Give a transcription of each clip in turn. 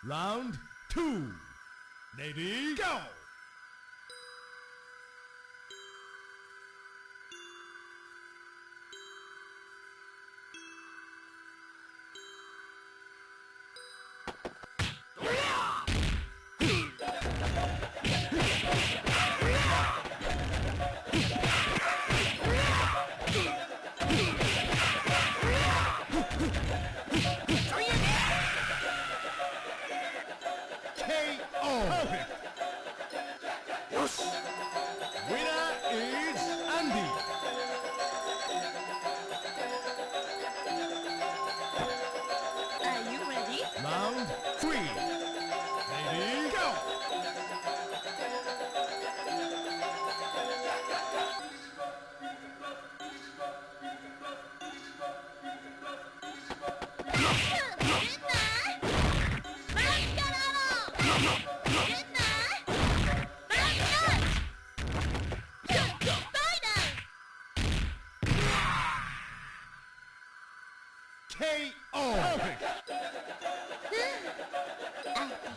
Round 2. Ready, go! Round 3. Ready, go! KO!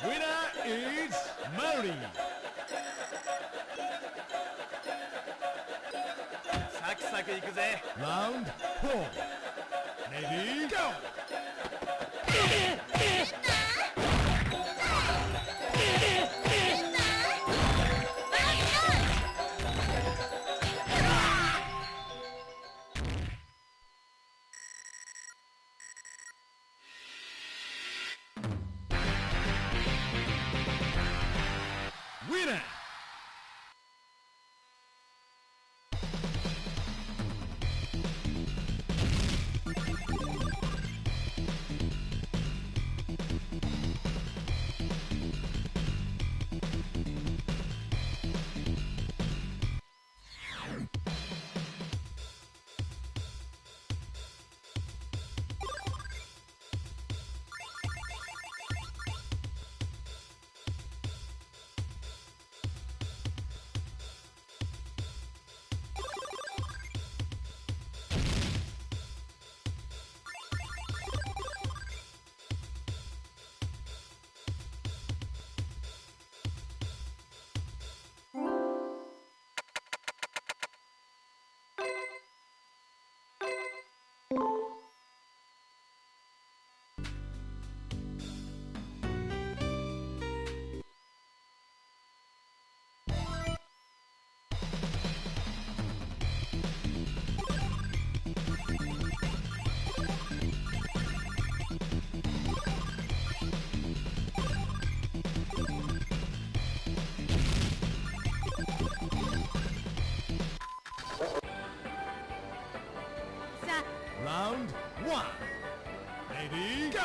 Winner is Murray. サクサクいくぜ。 Round 4. Ready, go! Winner! Round 1. Ready, go!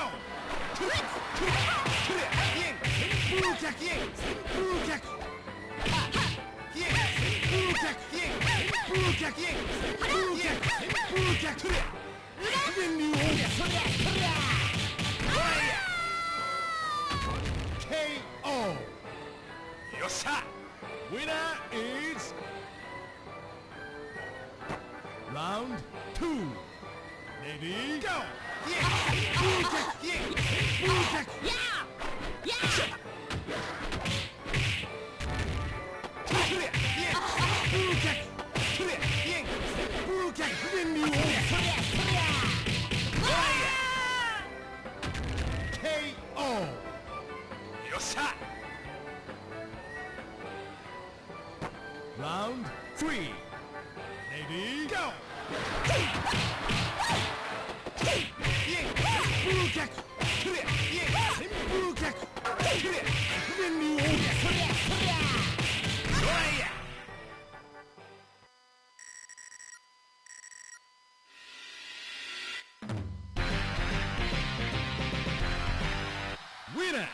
KO! よっしゃ。 Winner is Round 2. Ready, go! KO! よっしゃ。 Round 3. Ready, go! Winner!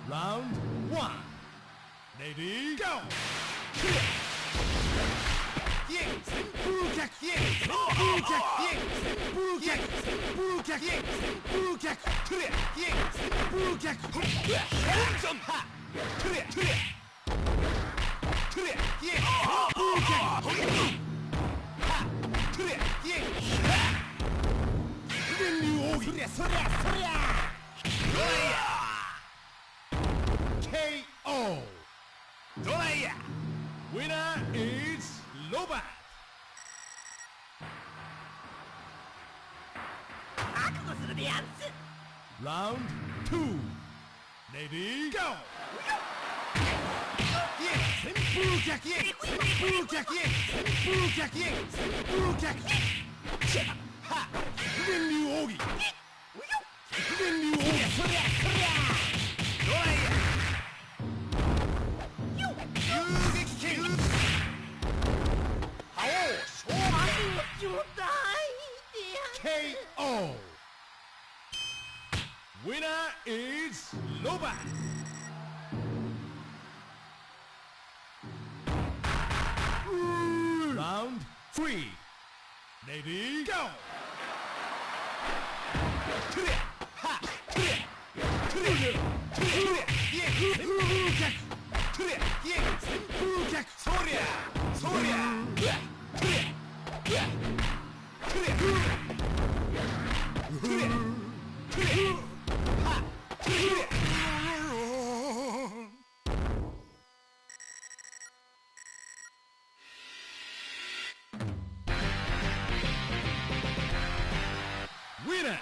Round 1. Ready, go! KO! Winner is Lobat! Round 2. Ready, go! KO! Winner is Lobat! Round 3. Ready, go! Winner!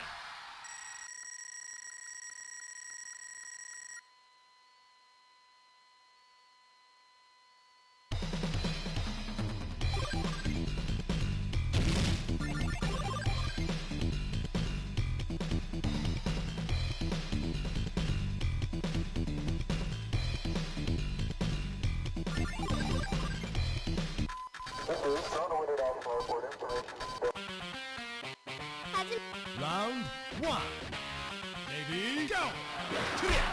Round 1. Ready, go! KO!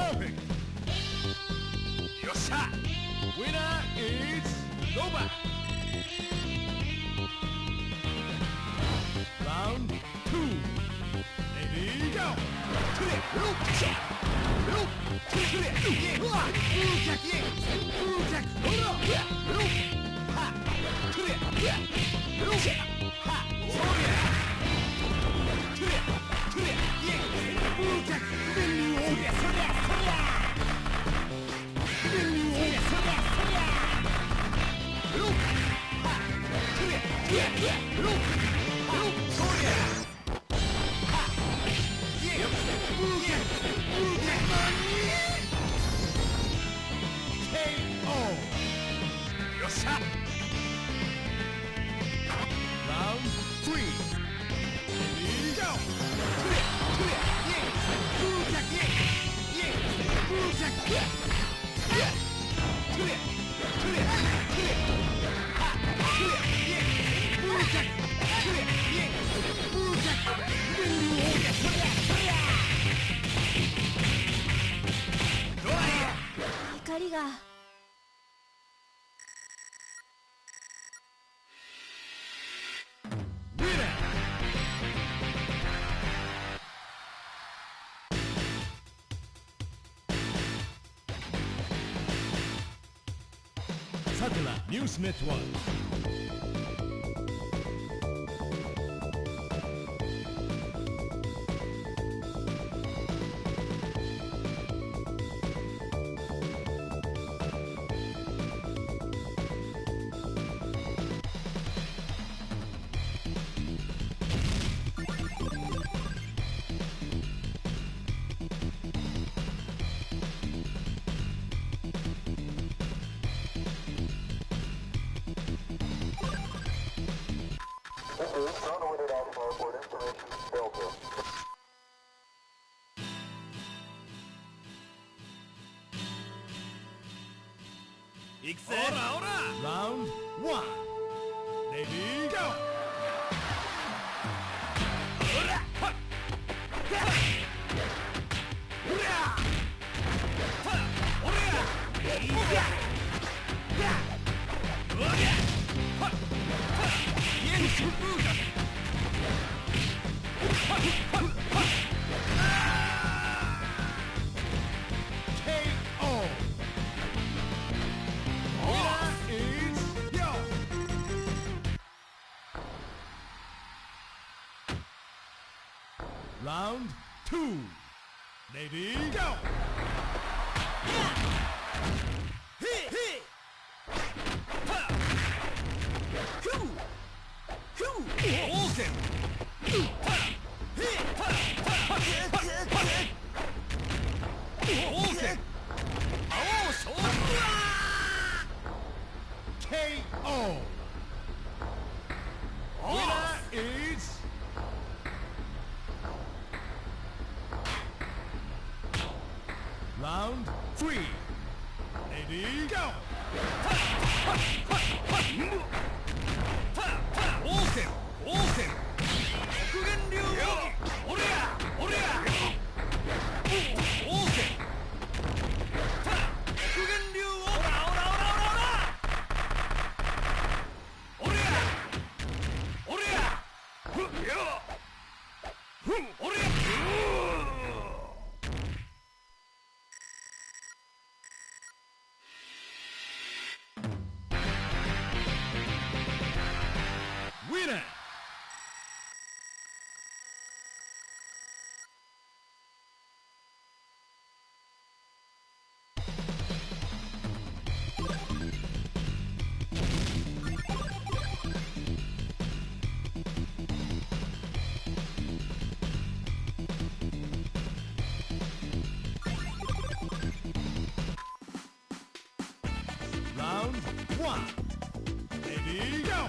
Perfect! Winner is Lobat! Round 2. Ready, go! Round 3. Ready, go!光が。Satellite News Network. 行くぜ。オラオラ。Round 1. Ready, go! オラ。はっ。や。オラ。はっ。オラ。いいや。や。オラ。はっ。はっ。イエンシュブーガ。はっ。はっ。はっ。KO. Winner is yo. Round 2. Ready, go! KO. Winner is Round 3. Ready, go!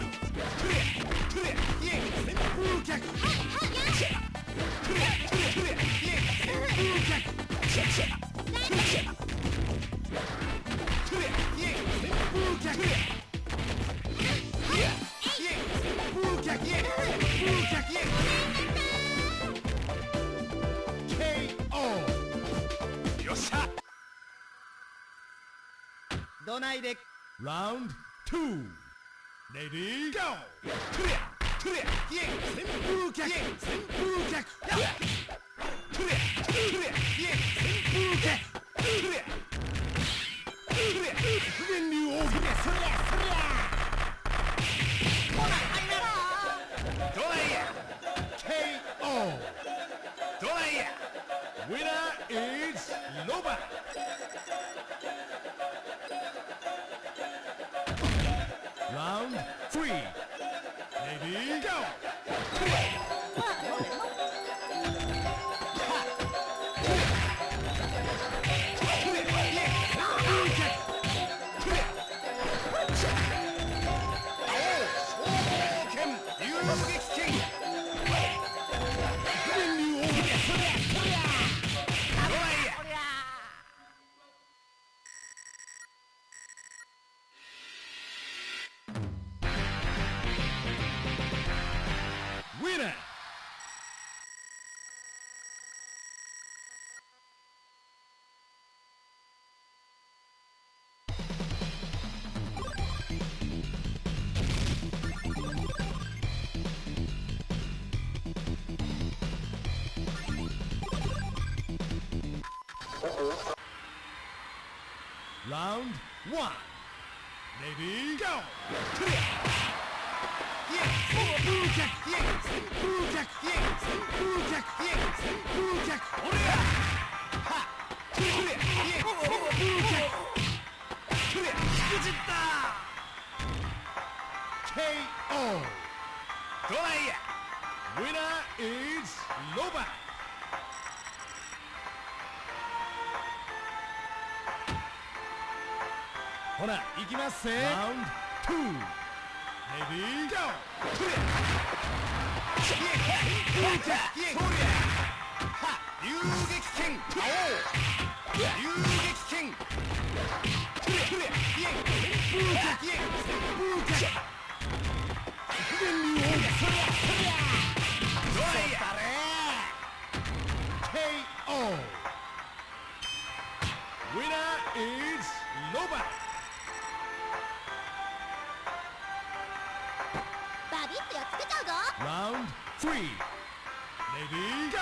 よっしゃ。どないで Round 2. Ready, go! トゥレアトゥレアイエイ旋風脚旋風脚トゥレアトゥレアイエイ旋風脚トゥレアトゥレア不便流奥義そりゃほらどないや KO. どないや Winner is Loba. Round 3. Ready, go! ウィナー Round 1. Ready, go! どないや Winner is Loba. ほな行きますぜ Round 2. Ready, go! KO. Winner is Loba. バビッとやっつけちゃうぞ。 Round 3. Lady, go.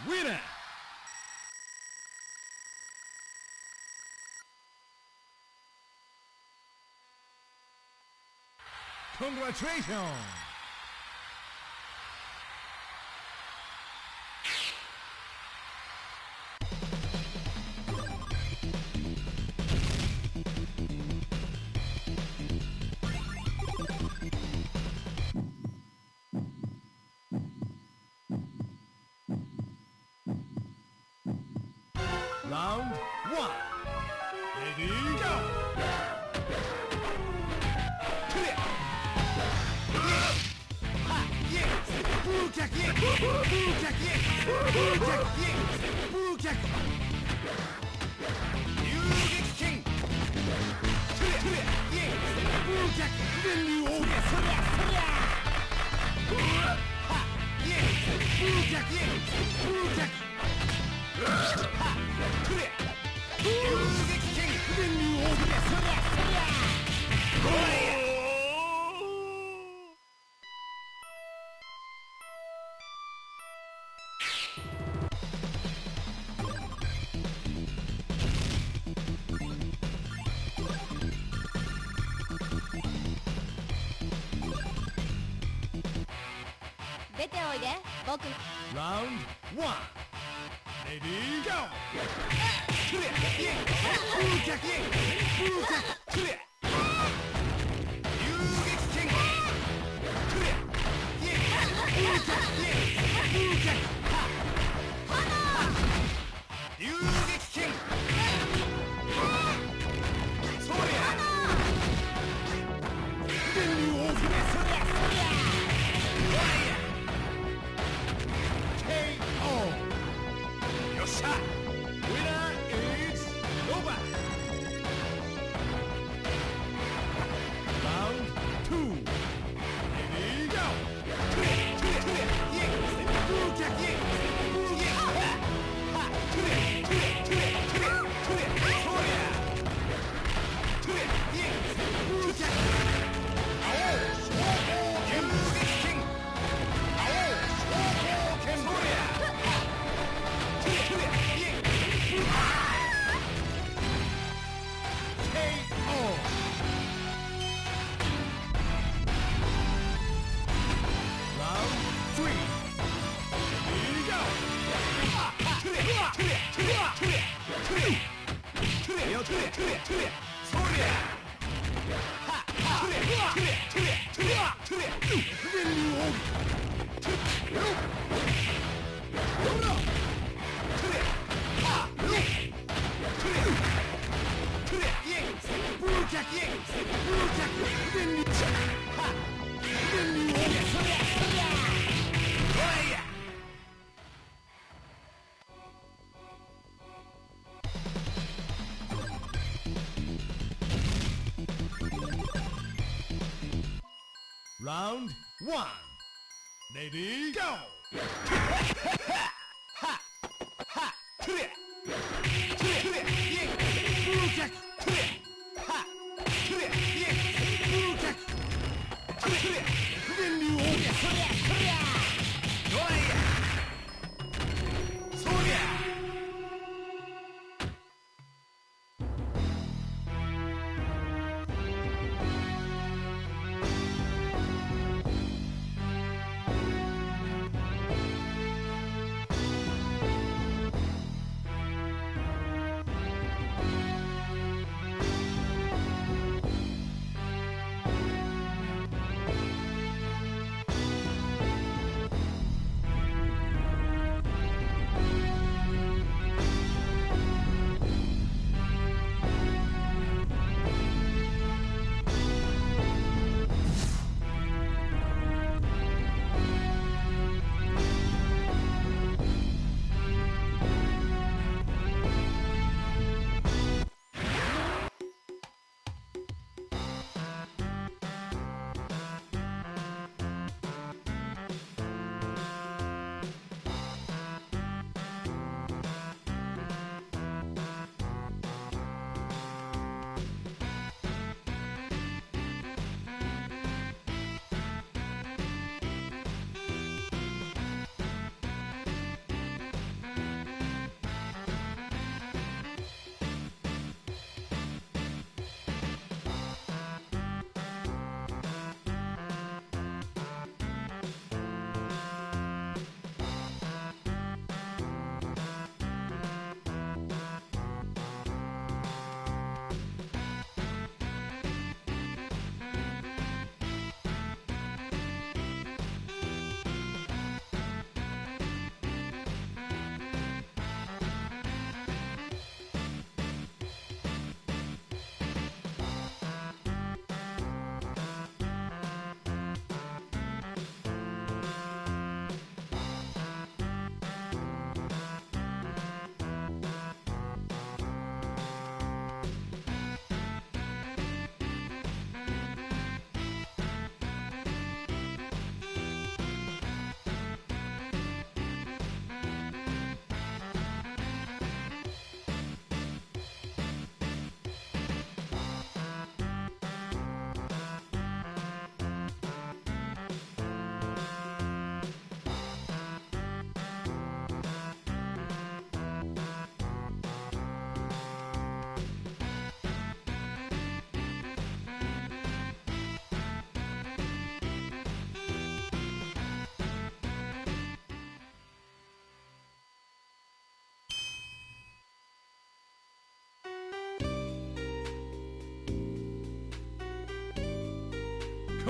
Winner. Congratulations. Round 1. Ready, go. Round 1. Ready, go. Winner is Nova. Round 2. Ready, go. Round 1. Ready, go. Go.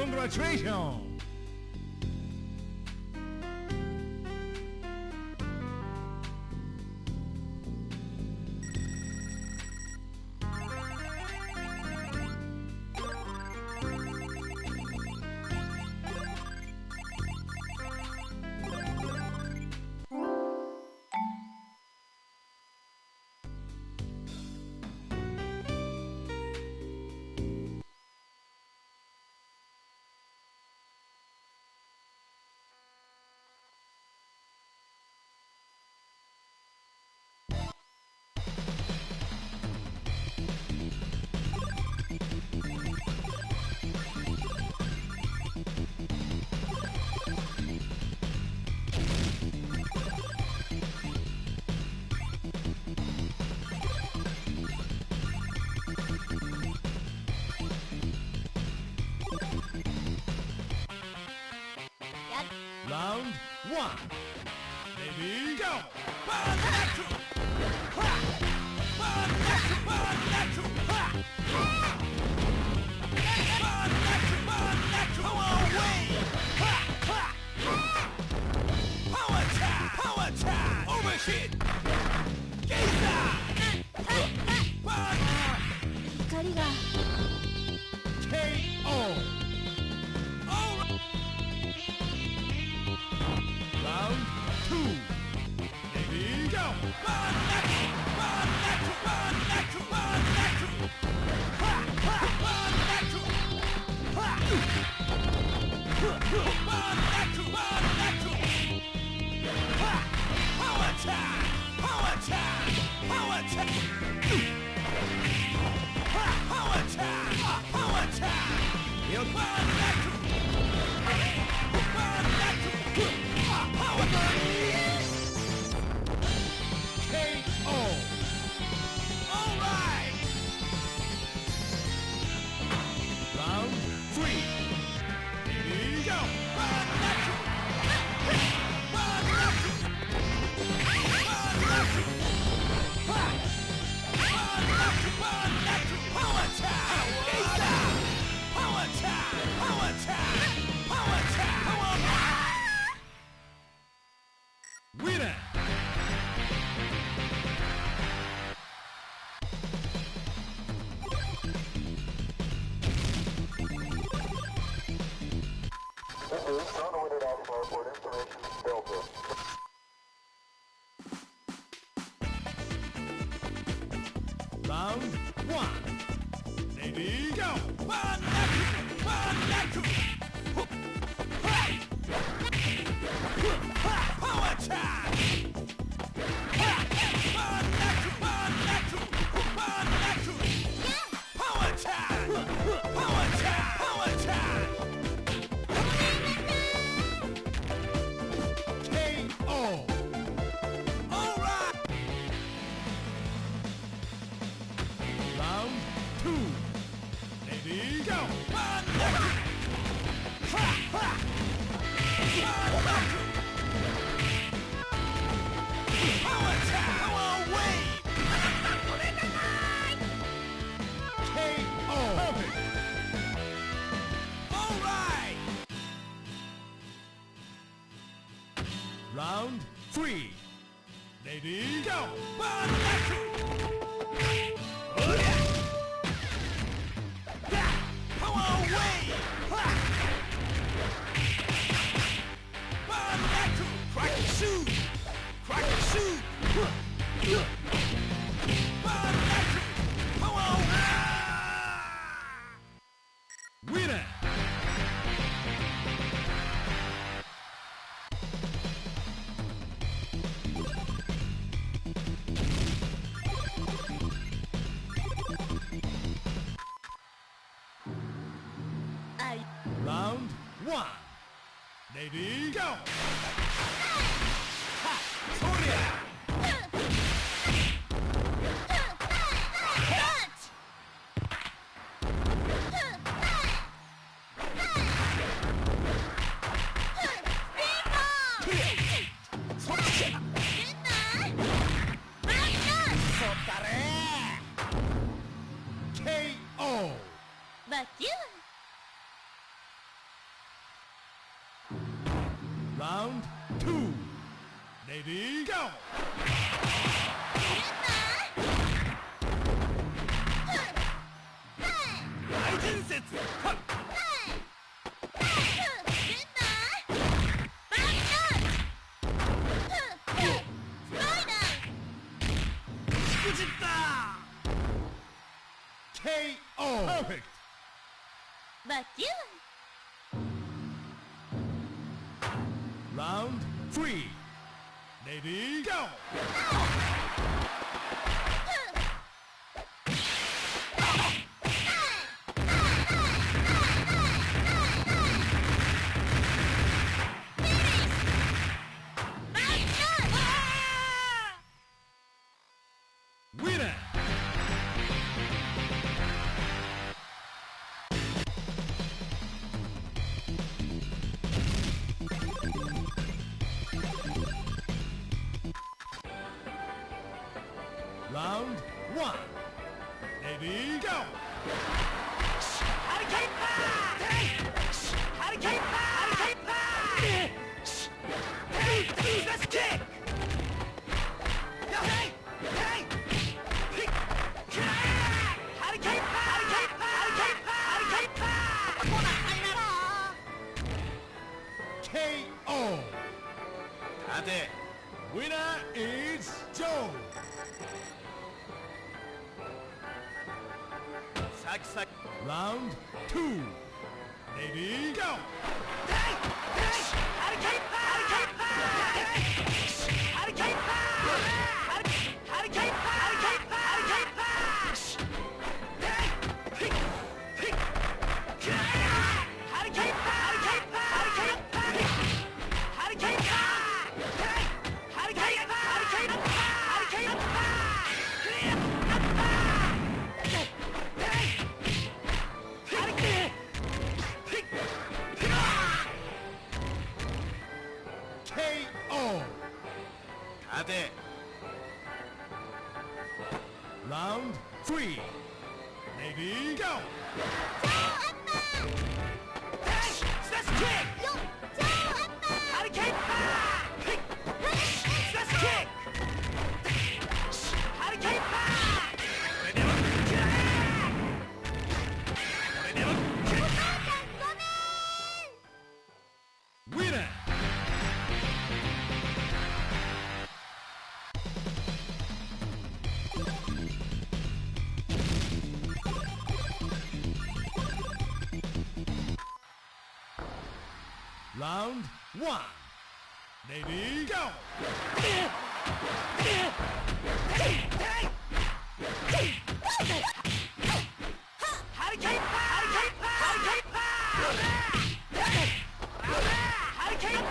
Congratulations! Round one. Ready, go! KO! Round two. Ready, go! Round three. Ready, go! Winner! Round one. Ready, go! KO! Round two. Ready, go! KO! Perfect! Round three. Ready, go! Winner! Round one. Ready, go! KO! But you 大伝説。しくじった。KO. Perfect. But you Round 3. Lady, go! Winner! Round 1. Lady, go! Hurricane pass! Hurricane pass! Hurricane pass! Hey! Let's kick! Hey! Hey! Hurricane pass! Hurricane pass! Hurricane pass! Hurricane pass! KO. 立て。 Winner is Joe. サクサク。 Round 2. Lady, go! Hey! Hey! Hurricane pass! Hurricane pass! Hurricane pass! Hurricane pass! Hurricane pass! Hey! Hey! Hey! Hurricane pass! Hurricane pass! Hurricane pass! Hey! Hurricane pass! Hurricane pass! Hurricane pass! KO. 立て。 Round 3. Lady, go! Hey! Let's kick! Hurricane pass! Let's kick! Hurricane pass! これでも食らえ！これでも食らえ！ Winner! Round 1. Lady, go! Hurricane pass! Hurricane pass! Hurricane pass! Hurricane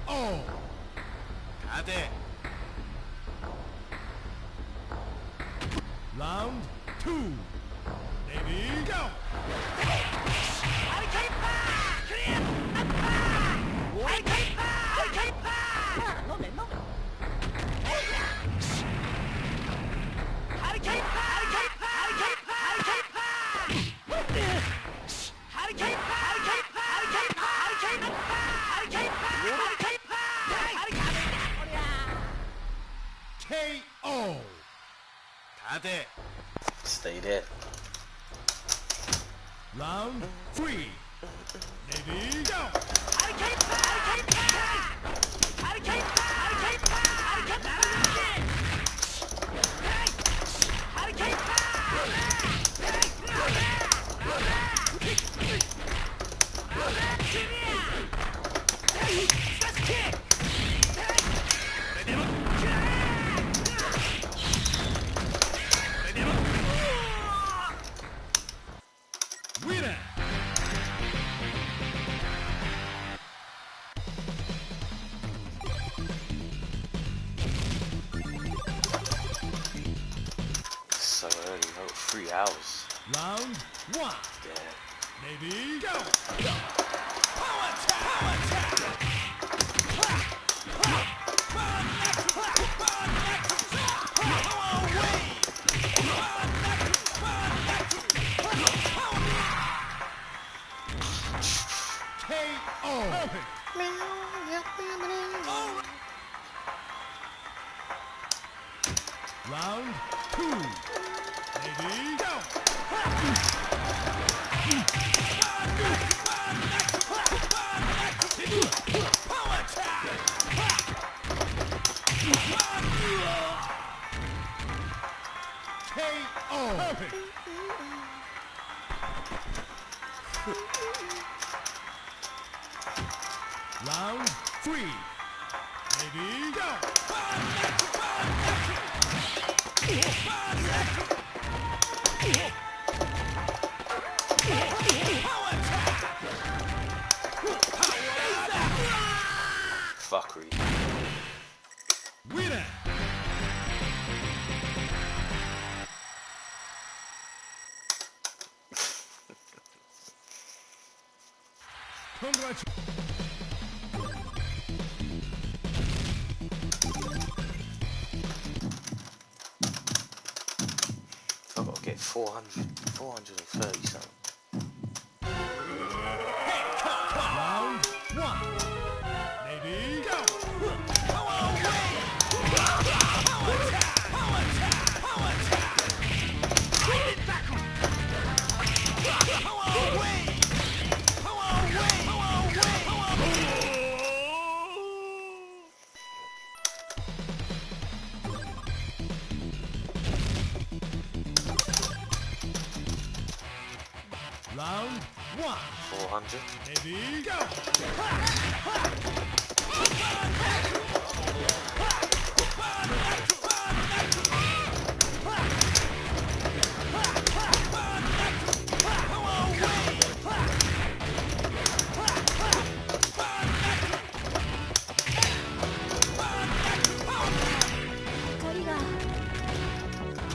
KO. 立て。 Round 2. Lady, go! Hurricane pass! Hurricane pass! Hurricane pass! 飲め飲め。Hurricane pass! Hurricane pass! Hurricane pass! Hurricane pass! Hurricane pass! KO. 立て。 Stay there. Round 3. Lady, go! Hurricane pass! Hurricane pass! Hurricane pass! Hurricane pass! Hurricane pass! Hey! Hurricane pass! Let's kick! Hey! これでも食らえ！これでも Winner! So early, oh, 3 hours. Round 1. Damn. Lady, go! Power attack! Power attack! Power attack! Round 2. Ready, go! Power attack! KO! Perfect! Round 3. Ready, go! Fuckery. Winner! Congratulations! I've got to get 430 something. Round 1. Ready, go! Round 1. 400. Ready, go!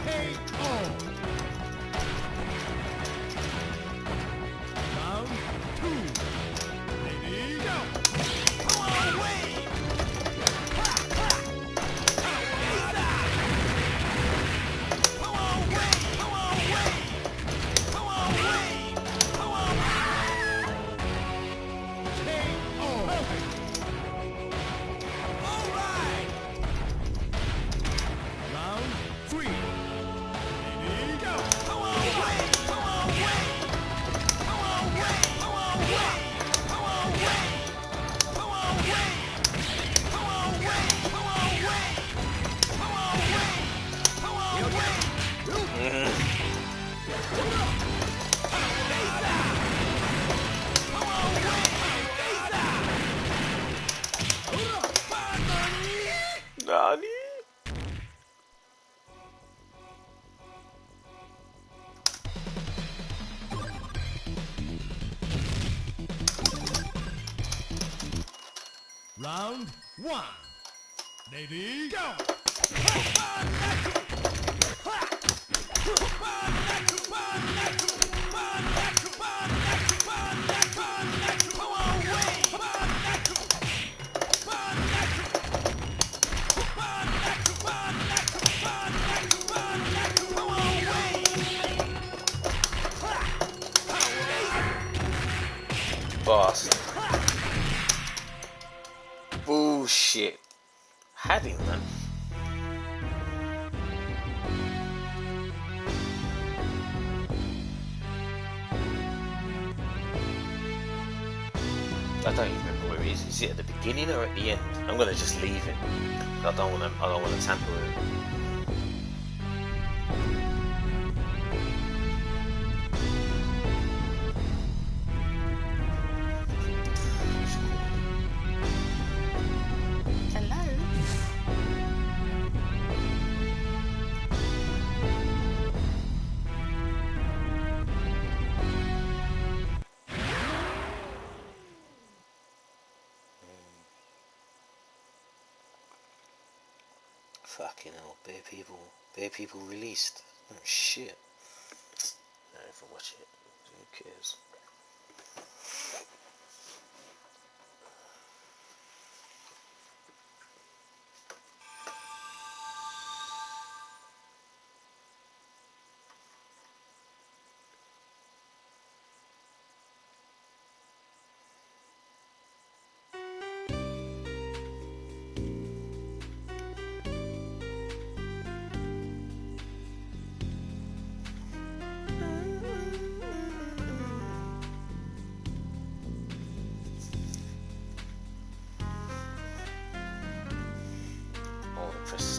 KO! Round 2. Ready, go! KO! Round 3. Ready, go! Nani? Round 1. Ready, go! Bastard. Bullshit. Had him, man. I don't even remember where he is. Is it at the beginning or at the end? I'm gonna just leave it. I don't want to tamper with it. Fucking hell, bare people released. Oh shit. I don't even watch it. Who cares?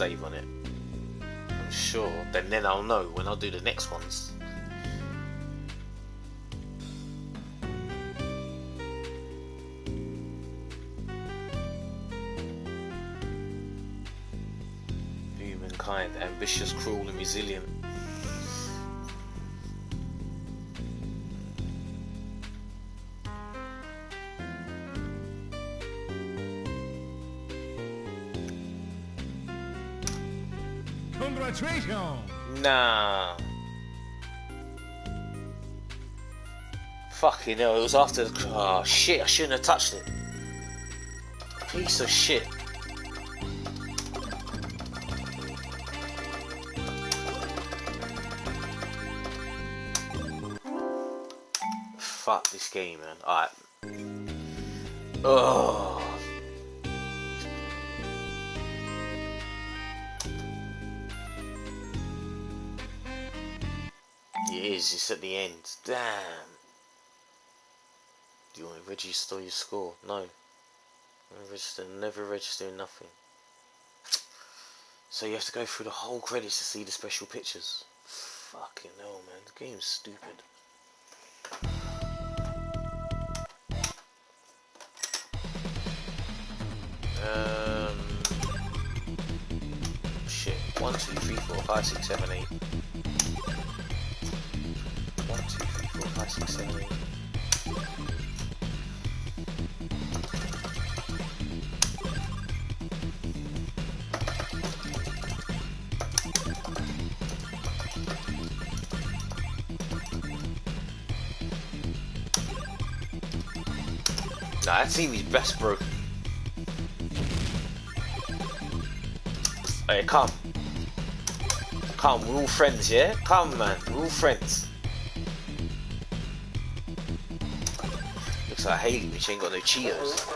save on it. I'm sure. Then I'll know when I'll do the next ones. Humankind, ambitious, cruel, and resilient. Congratulations! Nah. Fucking hell, it was after the... Oh shit, I shouldn't have touched it. Piece of shit. Fuck this game, man. Alright. Oh. It is, it's at the end. Damn. Do you want to register your score? No. Never register nothing. So you have to go through the whole credits to see the special pictures. Fucking hell, man. The game's stupid. Shit. 1, 2, 3, 4, 5, 6, 7, 8. 1, 2, 3, 4, 5, 6, 7, 8. Nah, that team is best broken. Hey, come. Come, we're all friends, yeah? Come, man, we're all friends. Looks like Haley, which ain't got no Cheetos.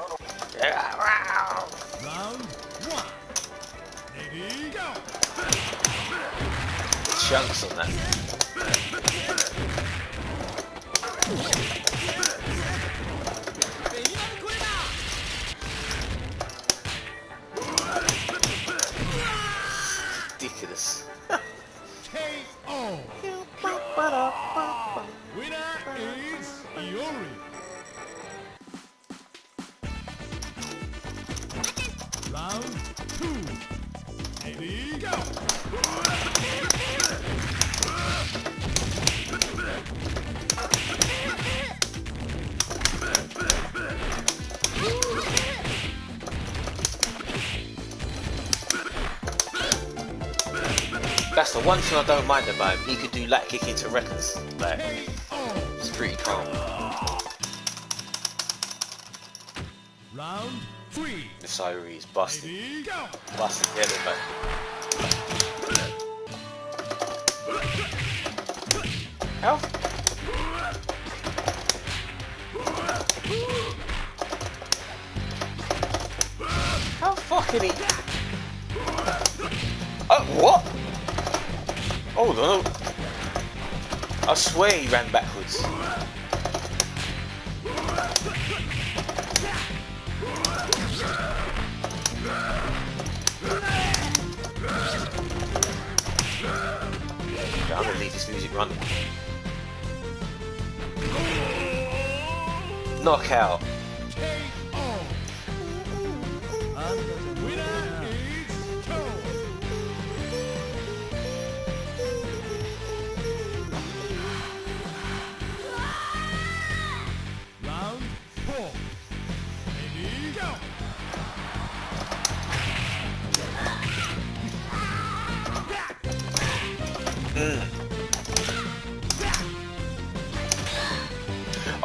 Round 1. Ready, go! Chunks on that. Ridiculous. KO! Winner is Iori. Round 2. Ready, go! That's the one thing I don't mind about him. He could do lat kick into records. Like, it's pretty calm. Round 3. The Sairi is busted. Ready, go! Busted the head back. How? How fucking he? Oh, what? Oh no! I swear he ran backwards. I'm gonna leave this music running. Knockout.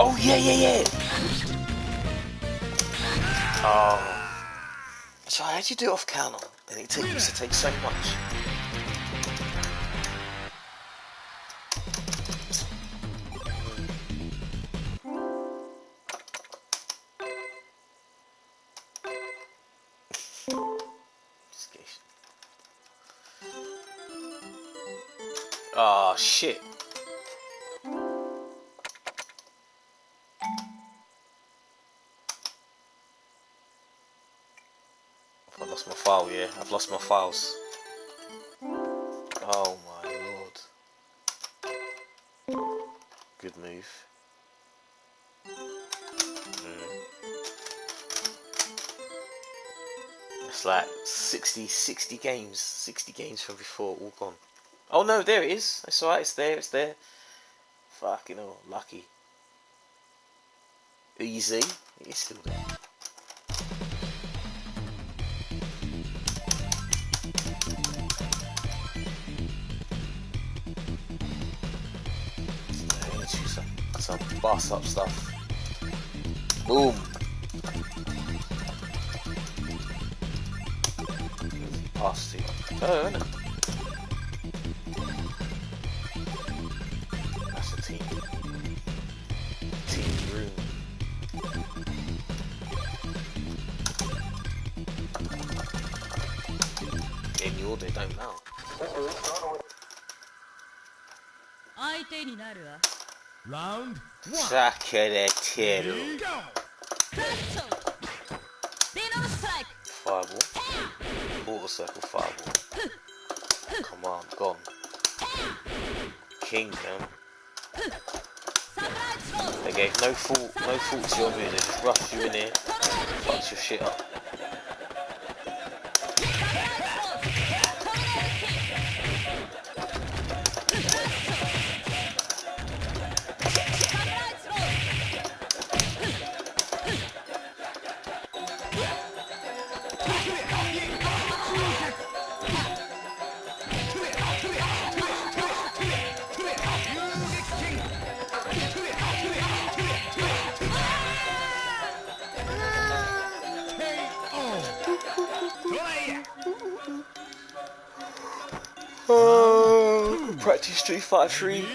Oh yeah. Oh. So how'd you do it off counter? And it used to take so much. Oh shit. I've lost my file, yeah. I've lost my files. Oh my lord. Good move. It's like 60 games from before, all gone. Oh no, there it is. It's alright, it's there. Fucking hell, lucky. Easy. It's still there. Some boss up stuff. Boom. Pass to. Oh, isn't it? That's a team. Team room. In the order, don't know. Round 1. Sakereteru. Go. Fireball. Quarter circle fireball. Come on, gone. King, man. They gave no thought to your move. They just rushed you in here, fucked your shit up. Practice Street Fighter 3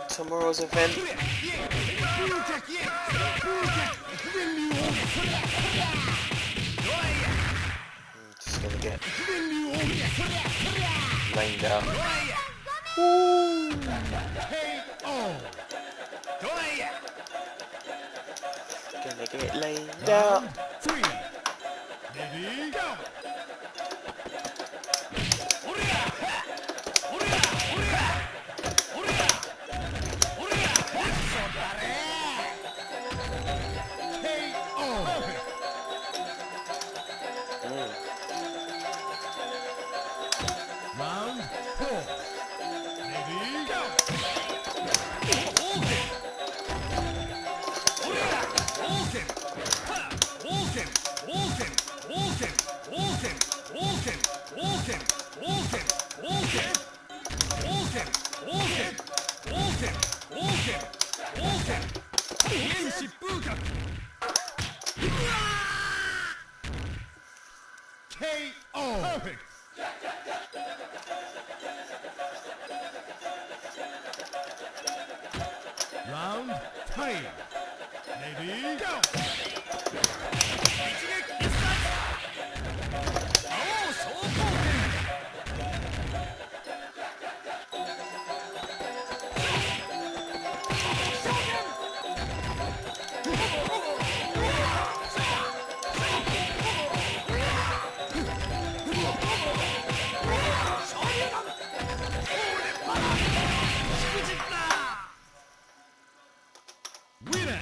tomorrow's event. Just gonna get laid out. Gonna get laid out. 3. Ready, go. Round 4. Ready, go. KO. Perfect. Round 3. Ready, go. Winner.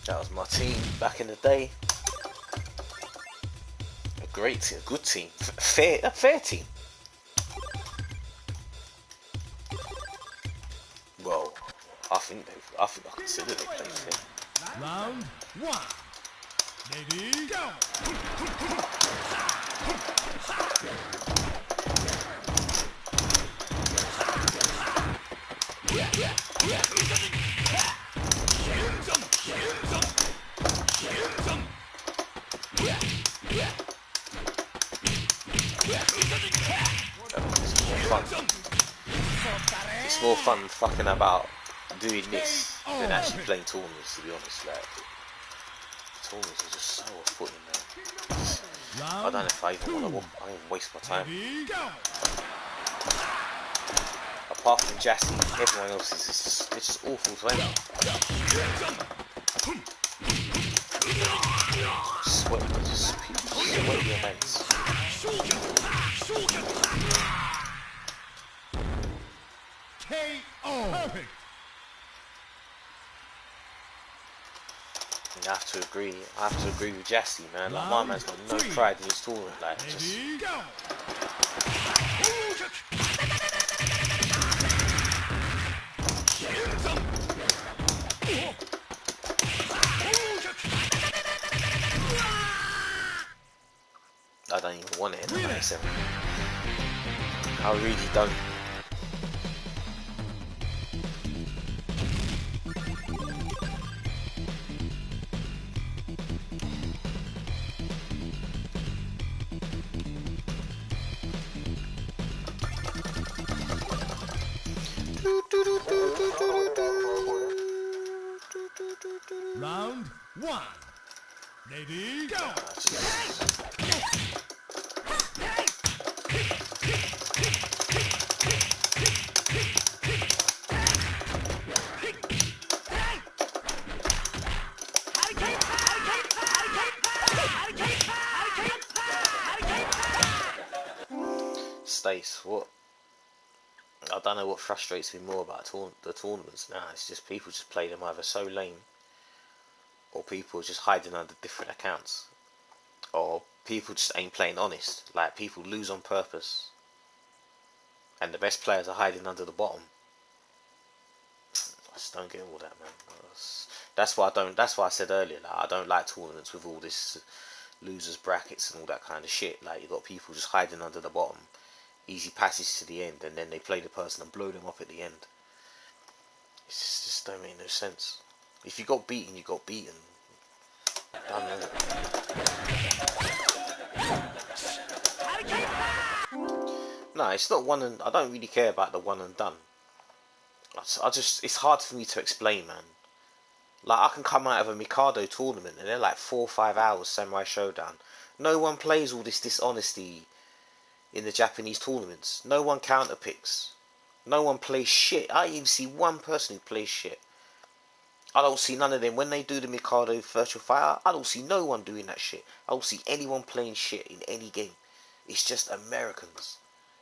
That was my team back in the day. A great team, a good team, a fair team. Well, I think I consider they played fair. Round 1. Ready, go. It's more fun fucking about doing this than actually playing tournaments, to be honest. Like, tournaments are just so off-putting, man. I don't know if I even want to. I don't waste my time. Apart from Jassi, everyone else is just, it's just awful to end. Sweat, just sweat your mates. KO. Perfect. I have to agree. I have to agree with Jassi, man. Like, my man's got no pride in his tournament. Like, just. I don't even want it in the 97. I really don't. Round one. Ready, go! Stace, what? I don't know what frustrates me more about the tournaments now. It's just people just play them either so lame, or people just hiding under different accounts, or people just ain't playing honest. Like, people lose on purpose, and the best players are hiding under the bottom. I just don't get all that, man. That's why I don't. That's why I said earlier, like, I don't like tournaments with all this losers brackets and all that kind of shit. Like, you got people just hiding under the bottom, easy passage to the end, and then they play the person and blow them up at the end. It just don't make no sense. If you got beaten, you got beaten. Done it. No, it's not one and I don't really care about the one and done. I just, it's hard for me to explain, man. Like, I can come out of a Mikado tournament and they're like 4 or 5 hours Samurai Showdown. No one plays all this dishonesty in the Japanese tournaments. No one counterpicks. No one plays shit. I even see one person who plays shit. I don't see none of them. When they do the Mikado Virtual Fighter, I don't see no one doing that shit. I don't see anyone playing shit in any game. It's just Americans.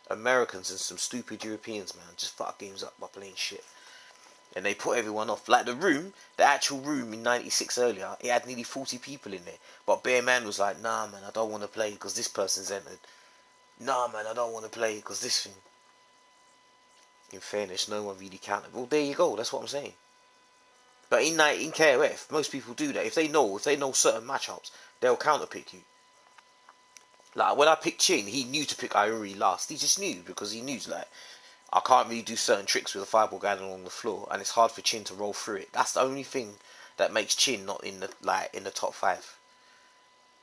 Americans and some stupid Europeans, man, just fuck games up by playing shit. And they put everyone off. Like, the actual room in 96 earlier, it had nearly 40 people in there. But Bear Man was like, nah, man, I don't want to play because this person's entered. Nah, man, I don't want to play because this thing. In fairness, no one really counted. Well, there you go, that's what I'm saying. But in KOF, most people do that. If they know certain matchups, they'll counterpick you. Like, when I picked Chin, he knew to pick Iori last. He just knew, because he knew, like, I can't really do certain tricks with a fireball going along the floor, and it's hard for Chin to roll through it. That's the only thing that makes Chin not in the top 5.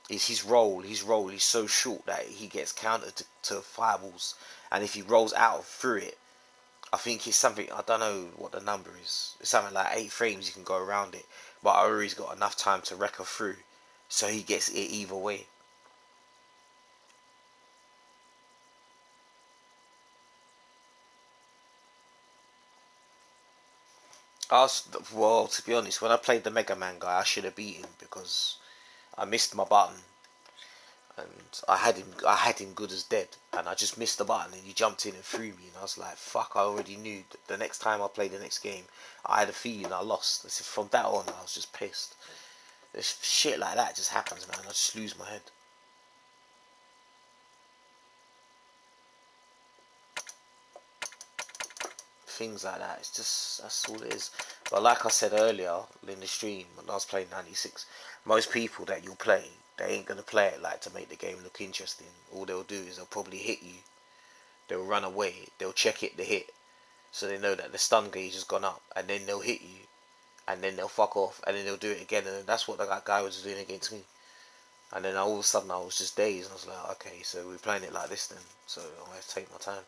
Is his roll. His roll is so short that he gets countered to fireballs, and if he rolls out through it, I think it's something, I don't know what the number is. It's something like 8 frames you can go around it, but Iori's got enough time to wreck her through, so he gets it either way. Well, to be honest, when I played the Mega Man guy, I should have beat him because I missed my button, and I had him good as dead, and I just missed the button, and he jumped in and threw me, and I was like, fuck! I already knew that the next time I played the next game, I had a feeling I lost. So from that on, I was just pissed. This shit like that just happens, man. I just lose my head. Things like that, it's just, that's all it is. But like I said earlier in the stream when I was playing 96, most people that you'll play, they ain't gonna play it like to make the game look interesting. All they'll do is they'll probably hit you, they'll run away, they'll check it the hit, so they know that the stun gauge has gone up, and then they'll hit you, and then they'll fuck off, and then they'll do it again, and that's what that guy was doing against me. And then all of a sudden I was just dazed. I was like, okay, so we're playing it like this then. So I'm going to take my time.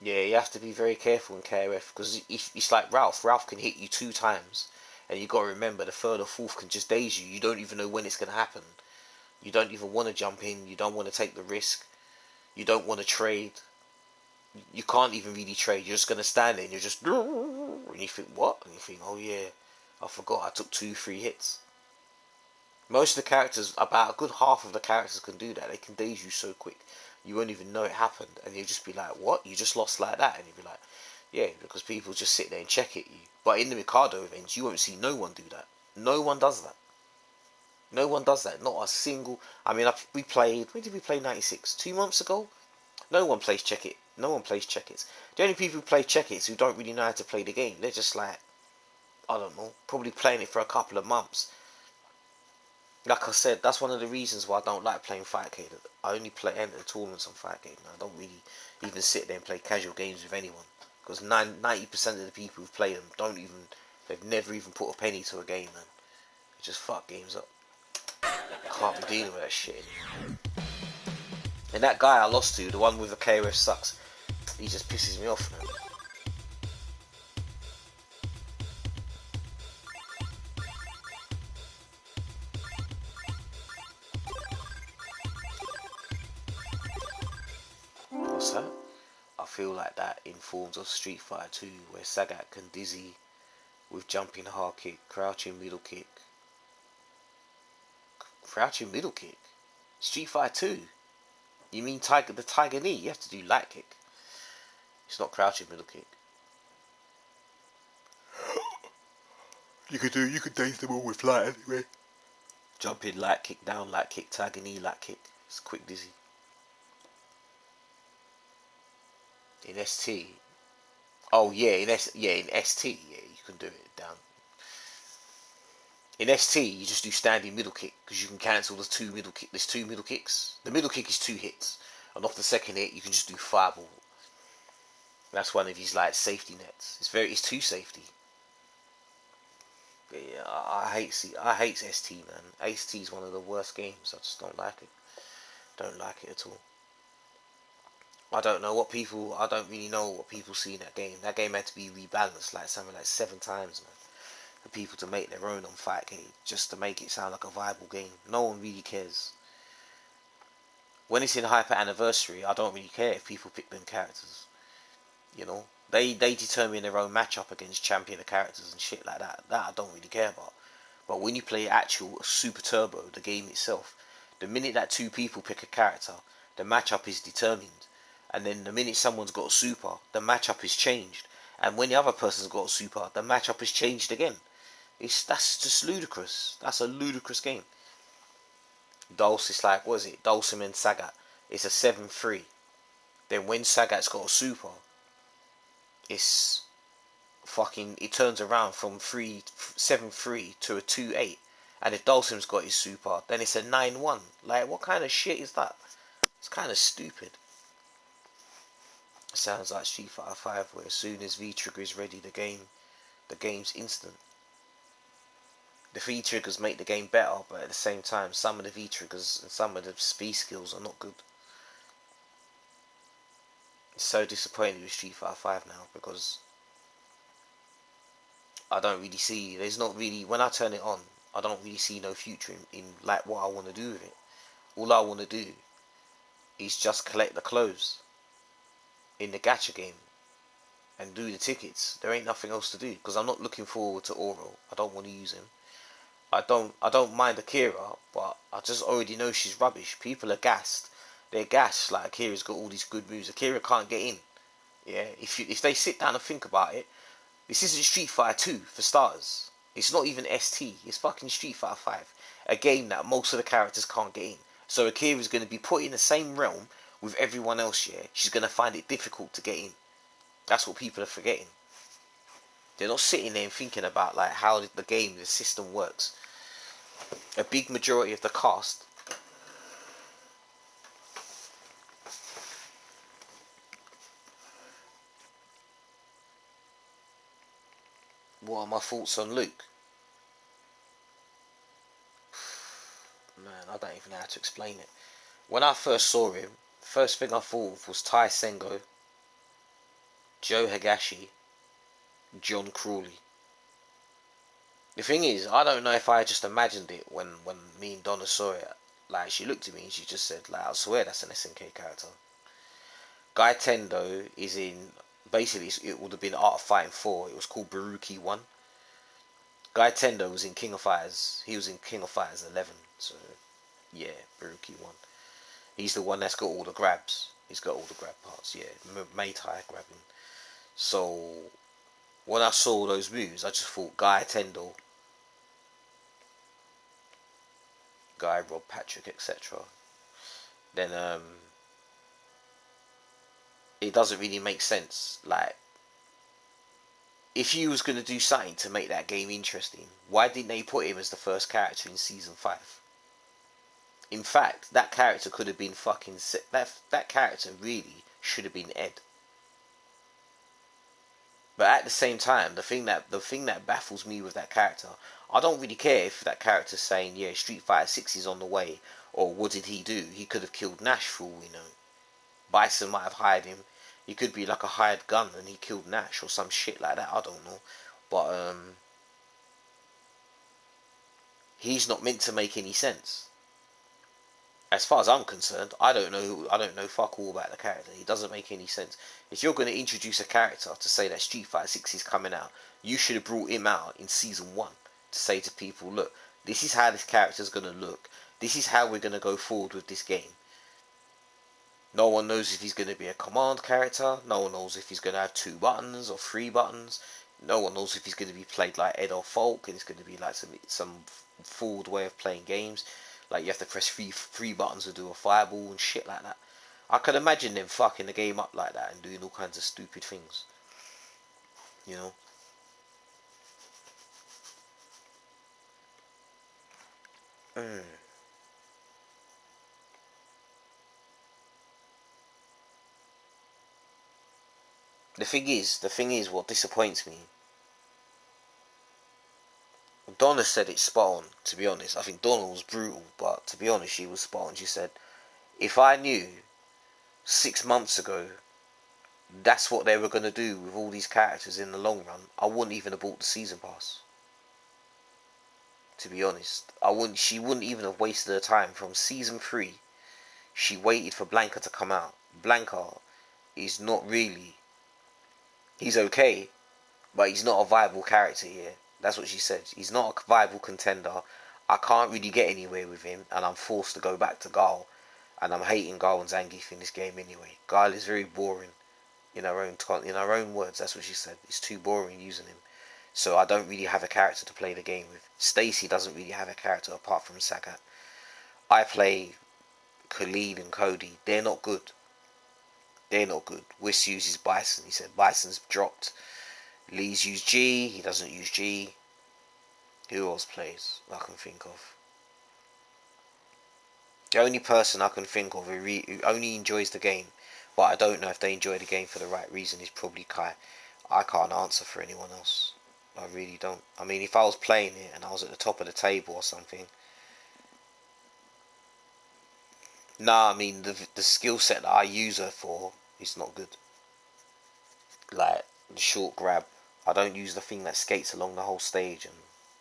Yeah, you have to be very careful in KOF because it's like Ralph. Ralph can hit you 2 times, and you got to remember the third or fourth can just daze you. You don't even know when it's going to happen. You don't even want to jump in. You don't want to take the risk. You don't want to trade. You can't even really trade. You're just going to stand there and you're just... And you think, what? And you think, oh yeah, I forgot I took 2-3 hits. Most of the characters, about a good half of the characters can do that. They can daze you so quick. You won't even know it happened. And you'll just be like, what? You just lost like that? And you'll be like, yeah, because people just sit there and check at you. But in the Mikado events, you won't see no one do that. No one does that. No one does that. Not a single... I mean, we played... When did we play 96? 2 months ago? No one plays check it. No one plays check it's. The only people who play check it's who don't really know how to play the game. They're just like, I don't know, probably playing it for a couple of months. Like I said, that's one of the reasons why I don't like playing Fightcade. I only enter tournaments on Fightcade. I don't really even sit there and play casual games with anyone. Because 90% of the people who play them they've never even put a penny to a game, man. They just fuck games up. Can't be dealing with that shit anymore. And that guy I lost to, the one with the KOF sucks, he just pisses me off, man. What's that? I feel like that in forms of Street Fighter 2, where Sagat can dizzy with jumping hard kick, crouching middle kick. Crouching middle kick? Street Fighter 2? You mean the Tiger Knee? You have to do light kick. It's not crouching middle kick. You could daze them all with light anyway. Jump in, light kick, down, light kick, Tiger Knee, light kick. It's quick dizzy. In ST. Oh yeah, in ST, yeah, you can do it down. In ST, you just do standing middle kick because you can cancel the two middle kick. There's 2 middle kicks. The middle kick is 2 hits, and off the second hit, you can just do fireball. That's one of his like safety nets. It's 2 safety. But yeah, I hate ST, man. ST is one of the worst games. I just don't like it. Don't like it at all. I don't really know what people see in that game. That game had to be rebalanced like something like 7 times, man. For people to make their own on Fightcade, just to make it sound like a viable game. No one really cares. When it's in Hyper Anniversary, I don't really care if people pick them characters. You know, they determine their own matchup against champion of characters and shit like that. That I don't really care about. But when you play actual Super Turbo, the game itself, the minute that 2 people pick a character, the matchup is determined. And then the minute someone's got a super, the matchup is changed. And when the other person's got a super, the matchup is changed again. That's just ludicrous. That's a ludicrous game. Dulce is like, what is it? Dulcim and Sagat. It's a 7-3. Then when Sagat's got a super, it's fucking, it turns around from 7-3 to a 2-8. And if Dulcim's got his super, then it's a 9-1. Like, what kind of shit is that? It's kind of stupid. It sounds like Street Fighter 5, where as soon as V-Trigger is ready, the game's instant. The V-Triggers make the game better, but at the same time, some of the V-Triggers and some of the speed skills are not good. It's so disappointing with Street Fighter 5 now, because I don't really see, when I turn it on, I don't really see no future in like what I want to do with it. All I want to do is just collect the clothes in the gacha game and do the tickets. There ain't nothing else to do, because I'm not looking forward to Oro. I don't want to use him. I don't mind Akira, but I just already know she's rubbish. People are gassed. They're gassed. Like, Akira's got all these good moves. Akira can't get in. Yeah, if they sit down and think about it, this isn't Street Fighter 2 for starters. It's not even ST. It's fucking Street Fighter 5, a game that most of the characters can't get in. So Akira's going to be put in the same realm with everyone else. Yeah, she's going to find it difficult to get in. That's what people are forgetting. They're not sitting there and thinking about like how the system works. A big majority of the cast what are my thoughts on Luke? Man, I don't even know how to explain it. When I first saw him, first thing I thought of was Tai Sengo, Joe Higashi, John Crawley. The thing is, I don't know if I just imagined it when me and Donna saw it. Like, she looked at me and she just said, like, I swear that's an SNK character. Guy Tendo is in, basically, it would have been Art of Fighting 4. It was called Baruki 1. Guy Tendo was in King of Fighters. He was in King of Fighters 11. So, yeah, Baruki 1. He's the one that's got all the grabs. He's got all the grab parts, yeah. Meitai grabbing. So, when I saw those moves, I just thought Guy Tendo, Guy, Rob Patrick, etc. Then, it doesn't really make sense. Like, if you was going to do something to make that game interesting, why didn't they put him as the first character in Season 5? In fact, that character could have been fucking... That character really should have been Ed. But at the same time, the thing that baffles me with that character, I don't really care if that character's saying, yeah, Street Fighter 6 is on the way, or what did he do? He could have killed Nash for all we know. Bison might have hired him. He could be like a hired gun and he killed Nash or some shit like that. I don't know. But he's not meant to make any sense. As far as I'm concerned, I don't know fuck all about the character. He doesn't make any sense. If you're going to introduce a character to say that Street Fighter 6 is coming out, you should have brought him out in Season 1 to say to people, look, this is how this character's going to look. This is how we're going to go forward with this game. No one knows if he's going to be a command character. No one knows if he's going to have 2 buttons or 3 buttons. No one knows if he's going to be played like Ed or Folk and it's going to be like some forward way of playing games. Like you have to press three buttons to do a fireball and shit like that. I could imagine them fucking the game up like that and doing all kinds of stupid things. You know? The thing is what disappoints me. Donna said it's spot on, to be honest. I think Donna was brutal, but to be honest, she was spot on. She said, if I knew 6 months ago that's what they were going to do with all these characters in the long run, I wouldn't even have bought the season pass. To be honest, she wouldn't even have wasted her time from season 3. She waited for Blanca to come out. Blanca is not really, he's okay, but he's not a viable character here. That's what she said. He's not a viable contender. I can't really get anywhere with him, and I'm forced to go back to Guile. And I'm hating Guile and Zangief in this game anyway. Guile is very boring. In her own words, that's what she said. It's too boring using him. So I don't really have a character to play the game with. Stacy doesn't really have a character apart from Sagat. I play Khalid and Cody. They're not good. They're not good. Whis uses Bison. He said Bison's dropped. Lee's used G. He doesn't use G. Who else plays I can think of? The only person I can think of who only enjoys the game, but I don't know if they enjoy the game for the right reason, is probably Kai. I can't answer for anyone else. I really don't. I mean, if I was playing it and I was at the top of the table or something. Nah, I mean, the skill set that I use her for is not good. Like, the short grab. I don't use the thing that skates along the whole stage and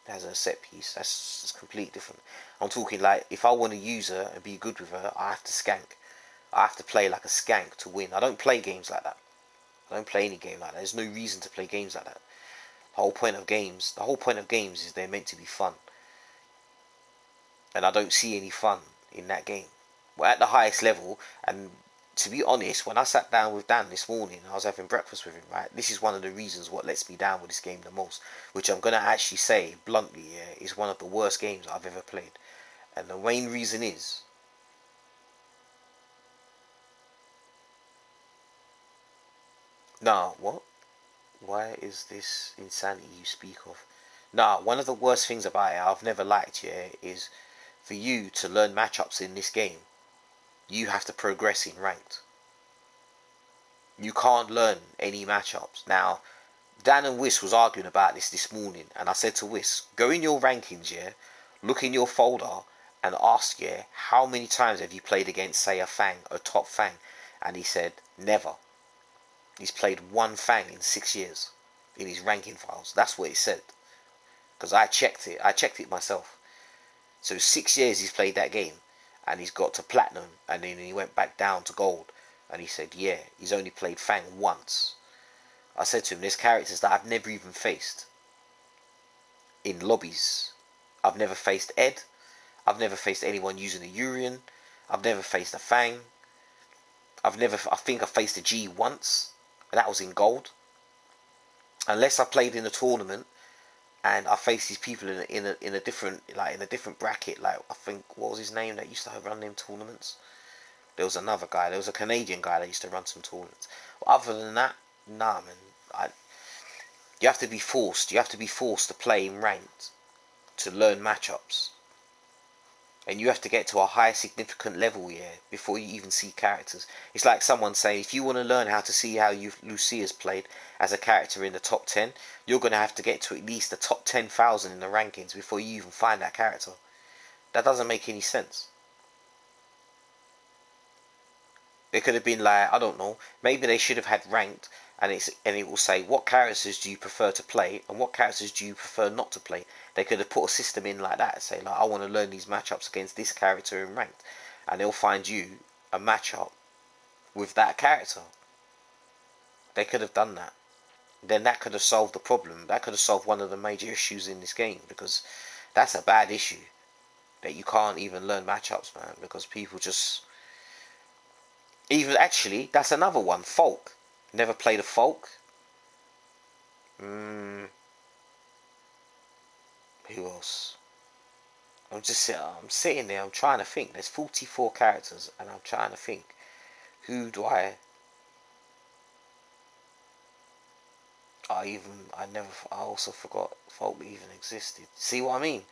has a set piece. That's completely different. I'm talking like, if I want to use her and be good with her, I have to skank. I have to play like a skank to win. I don't play games like that. I don't play any game like that. There's no reason to play games like that. The whole point of games is they're meant to be fun. And I don't see any fun in that game. We're at the highest level, and to be honest, when I sat down with Dan this morning, I was having breakfast with him, right? This is one of the reasons what lets me down with this game the most, which I'm going to actually say bluntly, yeah, is one of the worst games I've ever played. And the main reason is, nah, what? Why is this insanity you speak of? Nah, one of the worst things about it I've never liked, yeah, is for you to learn matchups in this game, you have to progress in ranked. You can't learn any matchups. Now, Dan and Whis was arguing about this morning, and I said to Whis, go in your rankings, yeah, look in your folder, and asked, yeah, how many times have you played against, say, a top Fang? And he said, never. He's played one Fang in 6 years in his ranking files. That's what he said. Because I checked it. I checked it myself. So 6 years he's played that game. And he's got to platinum. And then he went back down to gold. And he said, yeah, he's only played Fang once. I said to him, there's characters that I've never even faced in lobbies. I've never faced Ed. I've never faced anyone using a Urian. I've never faced a Fang. I think I faced a G once. And that was in gold. Unless I played in a tournament and I faced these people in a different bracket. Like, I think, what was his name that used to run them tournaments? There was another guy. There was a Canadian guy that used to run some tournaments. But other than that, nah, man. You have to be forced. You have to be forced to play in ranked to learn matchups. And you have to get to a high significant level, yeah, before you even see characters. It's like someone saying, if you want to learn how to see how Lucia's played as a character in the top 10, you're going to have to get to at least the top 10,000 in the rankings before you even find that character. That doesn't make any sense. It could have been like, I don't know, maybe they should have had ranked, and it will say, what characters do you prefer to play and what characters do you prefer not to play. They could have put a system in like that, say like, I want to learn these matchups against this character in ranked, and they'll find you a matchup with that character. They could have done that. Then that could have solved the problem. That could have solved one of the major issues in this game, because that's a bad issue, that you can't even learn matchups, man, because people just... Even actually, that's another one, Folk. Never played a Folk. Who else? I'm sitting there, I'm trying to think. There's 44 characters, and I'm trying to think. Who do I also forgot Folk even existed. See what I mean?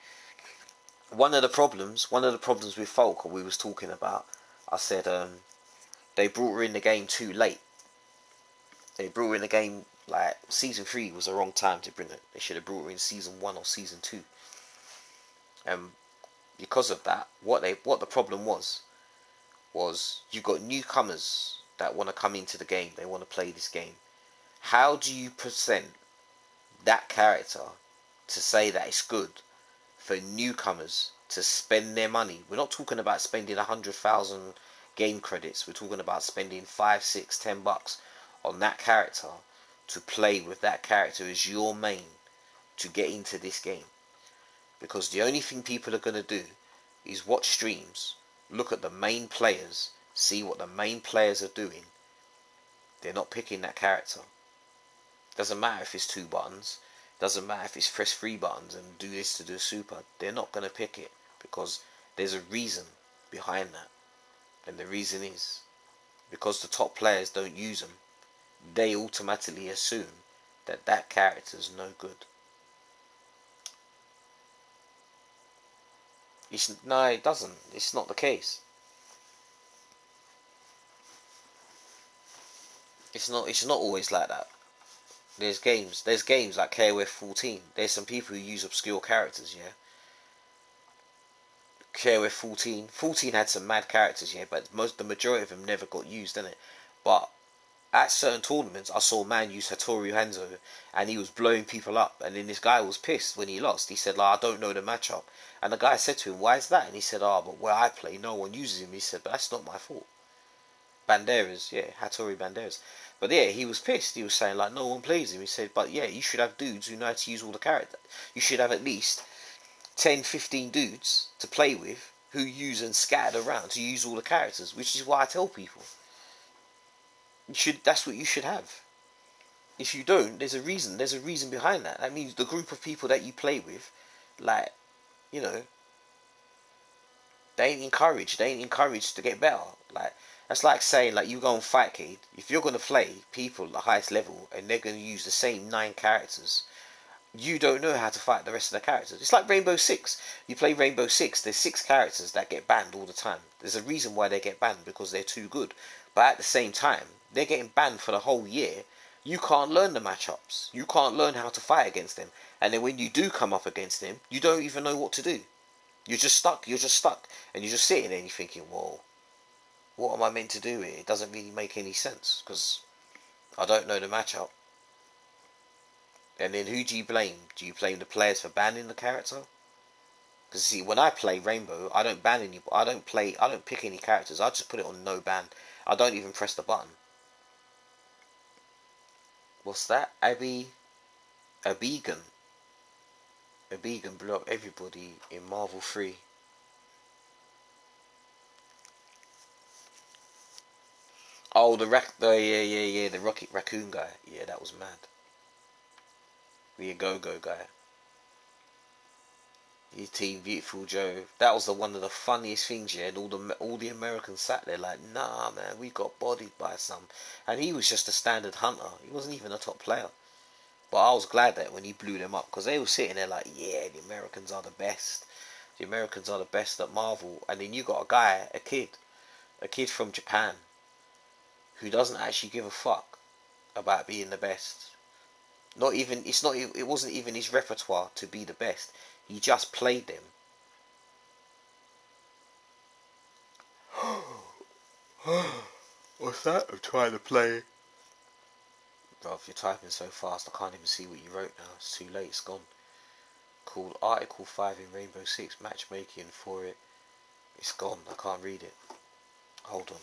One of the problems with Folk, we was talking about, I said, they brought her in the game too late. They brought her in the game, like, season 3 was the wrong time to bring it. They should have brought her in season 1 or season 2. And because of that, what the problem was you got newcomers that want to come into the game. They want to play this game. How do you present that character to say that it's good for newcomers to spend their money? We're not talking about spending 100,000 game credits. We're talking about spending 5, 6, 10 bucks on that character to play with that character as your main to get into this game. Because the only thing people are going to do is watch streams, look at the main players, see what the main players are doing. They're not picking that character. Doesn't matter if it's 2 buttons, doesn't matter if it's press 3 buttons and do this to do super. They're not going to pick it because there's a reason behind that. And the reason is because the top players don't use them, they automatically assume that that character's no good. No, it doesn't. It's not the case. It's not always like that. There's games like KOF 14. There's some people who use obscure characters, yeah. KOF 14 had some mad characters, yeah, but the majority of them never got used, didn't it? But at certain tournaments, I saw a man use Hattori Hanzo, and he was blowing people up, and then this guy was pissed when he lost. He said, like, I don't know the matchup. And the guy said to him, why is that? And he said, but where I play, no one uses him. He said, but that's not my fault. Banderas, yeah, Hattori Banderas. But yeah, he was pissed. He was saying, like, no one plays him. He said, but yeah, you should have dudes who know how to use all the characters. You should have at least 10, 15 dudes to play with who use and scattered around to use all the characters, which is why I tell people. That's what you should have. If you don't, there's a reason behind that. That means the group of people that you play with, like, you know, they ain't encouraged to get better. Like, that's like saying, like, you go on Fightcade, if you're going to play people at the highest level and they're going to use the same 9 characters, you don't know how to fight the rest of the characters. It's like Rainbow Six. You play Rainbow Six, there's 6 characters that get banned all the time. There's a reason why they get banned, because they're too good. But at the same time, they're getting banned for the whole year. You can't learn the matchups. You can't learn how to fight against them. And then when you do come up against them, you don't even know what to do. You're just stuck. You're just stuck, and you're just sitting there and you're thinking, "Whoa, what am I meant to do here?" It doesn't really make any sense because I don't know the matchup. And then who do you blame? Do you blame the players for banning the character? Because see, when I play Rainbow, I don't ban any. I don't play. I don't pick any characters. I just put it on no ban. I don't even press the button. What's that? Abigan. Abigan blew up everybody in Marvel 3. Oh, the Rocket Raccoon guy. Yeah, that was mad. The Go-Go guy. His team, Beautiful Joe. That was one of the funniest things, yeah. And all the Americans sat there like, nah, man, we got bodied by some. And he was just a standard hunter. He wasn't even a top player. But I was glad that when he blew them up, because they were sitting there like, yeah, the Americans are the best. The Americans are the best at Marvel. And then you got a guy, a kid from Japan, who doesn't actually give a fuck about being the best. Not even it's not. It wasn't even his repertoire to be the best. He just played them. What's that? I'm trying to play. Bro, if you're typing so fast, I can't even see what you wrote now. It's too late. It's gone. Called Article 5 in Rainbow Six matchmaking for it. It's gone. I can't read it. Hold on.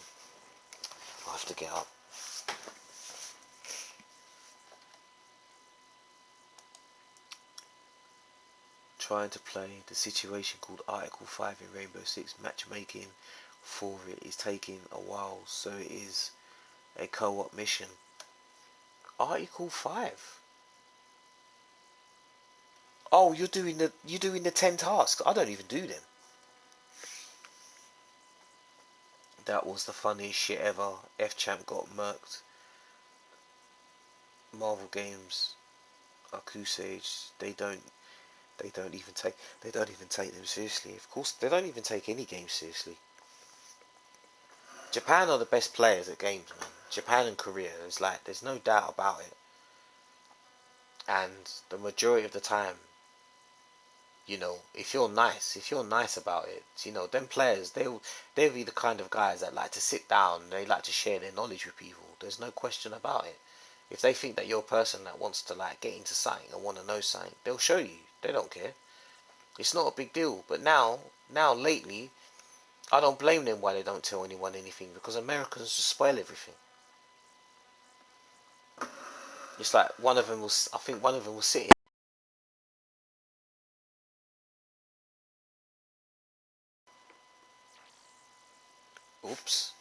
I have to get up. Trying to play the situation called Article 5 in Rainbow Six matchmaking for it is taking a while, so it is a co-op mission. Article 5. Oh, you're doing the 10 tasks. I don't even do them. That was the funniest shit ever. F-Champ got murked. Marvel games are Crusades. They don't even take them seriously. Of course, they don't even take any games seriously. Japan are the best players at games, man. Japan and Korea, there's no doubt about it. And the majority of the time, if you're nice about it, them players, they'll be the kind of guys that like to sit down and they like to share their knowledge with people. There's no question about it. If they think that you're a person that wants to like get into something and want to know something, they'll show you. They don't care. It's not a big deal. But now lately, I don't blame them why they don't tell anyone anything, because Americans just spoil everything. It's like I think one of them was sitting. Oops.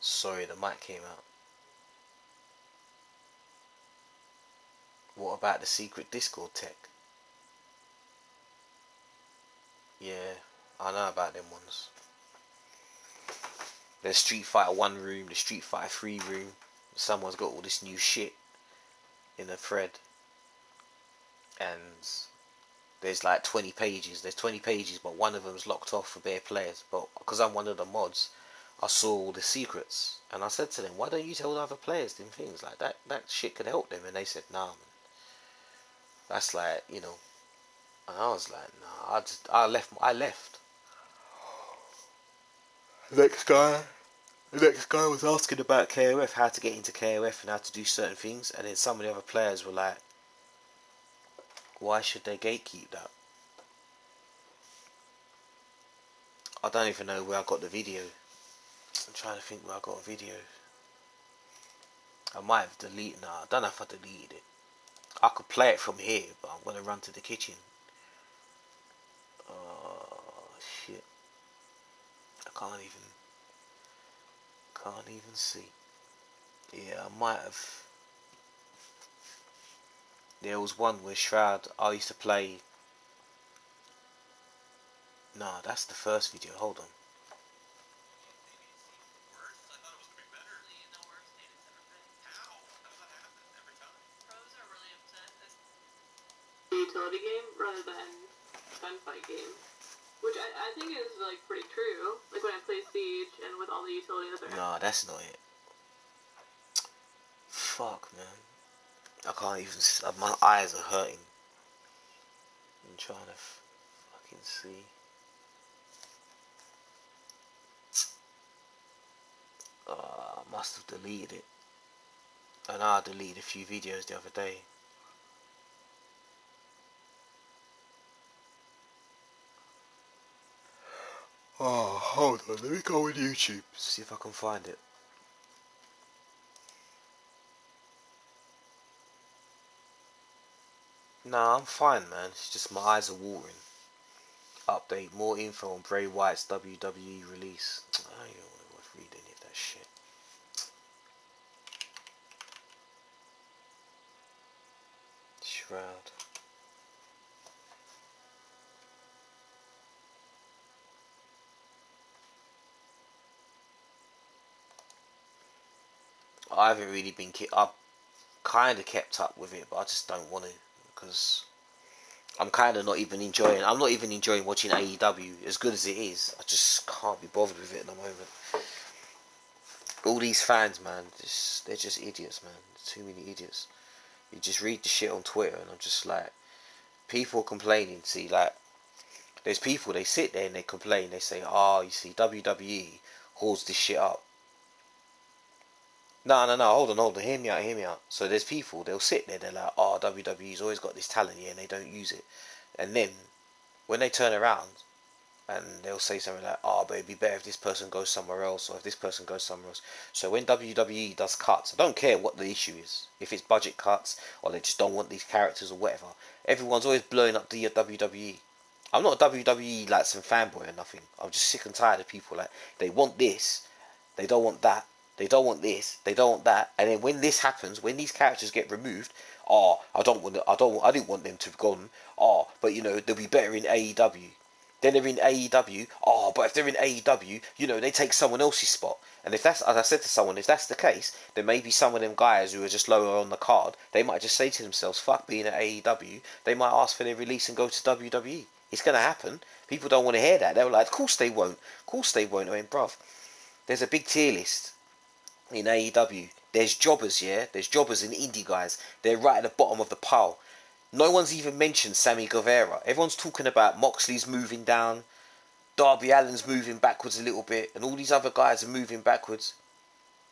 Sorry, the mic came out. What about the secret Discord tech? Yeah, I know about them ones. There's Street Fighter 1 room, the Street Fighter 3 room. Someone's got all this new shit in a thread. And there's like 20 pages. There's 20 pages, but one of them's locked off for bare players. But because I'm one of the mods, I saw all the secrets. And I said to them, why don't you tell the other players them things? Like, that shit could help them. And they said, nah, man. That's like, And I was like, nah, I left. The next guy was asking about KOF, how to get into KOF and how to do certain things, and then some of the other players were like, why should they gatekeep that? I don't even know where I got the video. I'm trying to think where I got a video. I might have deleted it. Nah, I don't know if I deleted it. I could play it from here, but I'm gonna run to the kitchen. Oh shit. I can't even see. Yeah, I might have. There was one where Shroud, I used to play. Nah, that's the first video. Hold on. Utility game rather than gunfight game, which I think is like pretty true. Like when I play Siege and with all the utility that they're. Nah, that's not it. Fuck, man. I can't even. My eyes are hurting. I'm trying to fucking see. must have deleted it. And I deleted a few videos the other day. Oh, hold on, let me go on YouTube, see if I can find it. Nah, I'm fine, man. It's just my eyes are watering. Update, more info on Bray Wyatt's WWE release. I don't even want to read any of that shit. Shroud. I haven't really been I've kind of kept up with it, but I just don't want to, because I'm kind of not even enjoying. I'm not even enjoying watching AEW as good as it is. I just can't be bothered with it at the moment. All these fans, man, they're just idiots, man. Too many idiots. You just read the shit on Twitter, and I'm just like, people complaining. See, like, there's people, they sit there and they complain. They say, "Oh, you see, WWE holds this shit up." No, hold on, hear me out. So there's people, they'll sit there, they're like, "Oh, WWE's always got this talent here, and they don't use it." And then when they turn around and they'll say something like, "Oh, but it'd be better if this person goes somewhere else, or if this person goes somewhere else." So when WWE does cuts, I don't care what the issue is, if it's budget cuts or they just don't want these characters or whatever, everyone's always blowing up the WWE. I'm not a WWE like some fanboy or nothing. I'm just sick and tired of people like, they want this, they don't want that, they don't want this, they don't want that, and then when this happens, when these characters get removed, "Oh, I didn't want them to have gone. Oh, but you know, they'll be better in AEW." Then they're in AEW. "Oh, but if they're in AEW, you know, they take someone else's spot." And if that's, as I said to someone, if that's the case, then maybe some of them guys who are just lower on the card, they might just say to themselves, "Fuck being at AEW." They might ask for their release and go to WWE. It's gonna happen. People don't want to hear that. They're like, "Of course they won't. Of course they won't." I mean, bruv, there's a big tier list in AEW. There's jobbers, yeah? There's jobbers and indie guys. They're right at the bottom of the pile. No one's even mentioned Sammy Guevara. Everyone's talking about Moxley's moving down, Darby Allin's moving backwards a little bit, and all these other guys are moving backwards.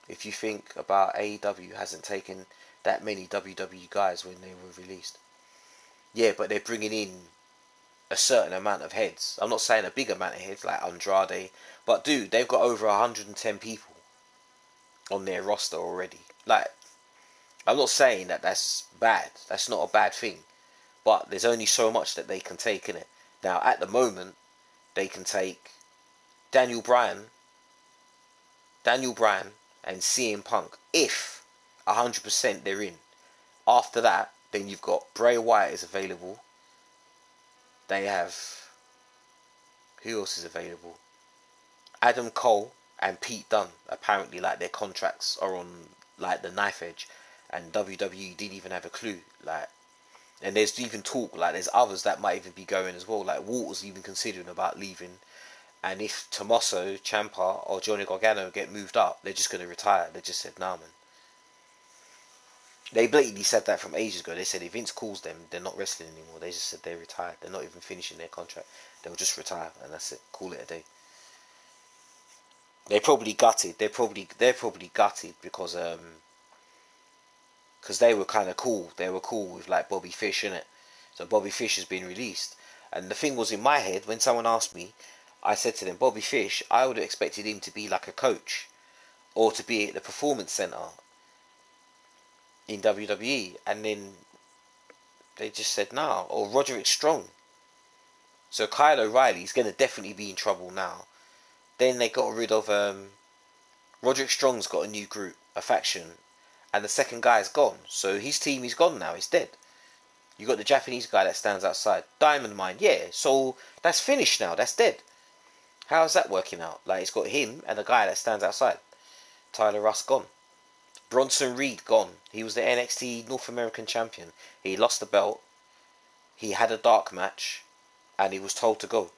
If you think about AEW hasn't taken that many WWE guys when they were released. Yeah, but they're bringing in a certain amount of heads. I'm not saying a big amount of heads like Andrade, but dude, they've got over 110 people on their roster already. Like, I'm not saying that that's bad. That's not a bad thing. But there's only so much that they can take in it. Now, at the moment, they can take Daniel Bryan, and CM Punk if 100% they're in. After that, then you've got Bray Wyatt is available. They have, who else is available? Adam Cole and Pete Dunne. Apparently, like, their contracts are on like the knife edge, and WWE didn't even have a clue. Like, and there's even talk like there's others that might even be going as well. Like, Walter's even considering about leaving. And if Tommaso Ciampa or Johnny Gargano get moved up, they're just going to retire. They just said, "Nah, man." They blatantly said that from ages ago. They said if Vince calls them, they're not wrestling anymore. They just said they're retired. They're not even finishing their contract. They'll just retire, and that's it. Call it a day. They're probably gutted. They're probably gutted because they were kind of cool. They were cool with like Bobby Fish, innit? So Bobby Fish has been released. And the thing was, in my head, when someone asked me, I said to them, Bobby Fish, I would have expected him to be like a coach or to be at the Performance Center in WWE. And then they just said, "Nah." Or Roderick Strong. So Kyle O'Reilly's going to definitely be in trouble now. Then they got rid of... Roderick Strong's got a new group, a faction. And the second guy's gone. So his team is gone now. It's dead. You got the Japanese guy that stands outside. Diamond Mine, yeah. So that's finished now. That's dead. How's that working out? Like, it's got him and the guy that stands outside. Tyler Russ gone. Bronson Reed gone. He was the NXT North American champion. He lost the belt. He had a dark match. And he was told to go.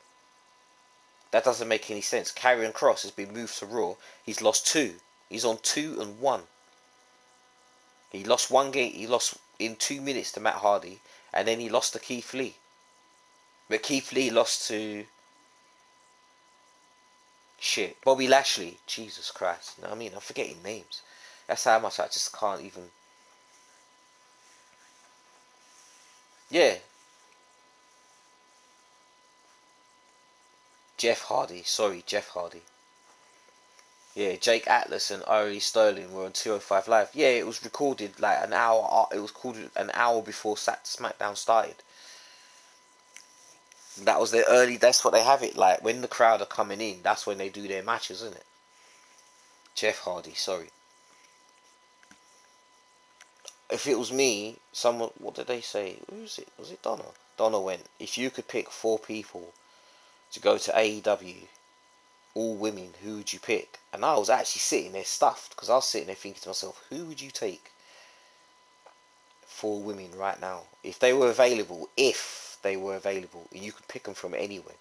That doesn't make any sense. Karrion Kross has been moved to Raw. He's lost 2. He's on 2-1. He lost 1 game. He lost in 2 minutes to Matt Hardy. And then he lost to Keith Lee. But Keith Lee lost to shit. Bobby Lashley. Jesus Christ. You know what I mean? I'm forgetting names. That's how much I just can't even. Yeah. Jeff Hardy. Sorry, Jeff Hardy. Yeah, Jake Atlas and Ari Sterling were on 205 Live. Yeah, it was recorded like an hour. It was recorded an hour before SmackDown started. That was their early. That's what they have it like when the crowd are coming in. That's when they do their matches, isn't it? Jeff Hardy. Sorry. If it was me, someone. What did they say? Who was it? Was it Donna? Donna went. If you could pick 4 people to go to AEW, all women, who would you pick? And I was actually sitting there stuffed because I was sitting there thinking to myself, who would you take? 4 women right now, if they were available, and you could pick them from anywhere.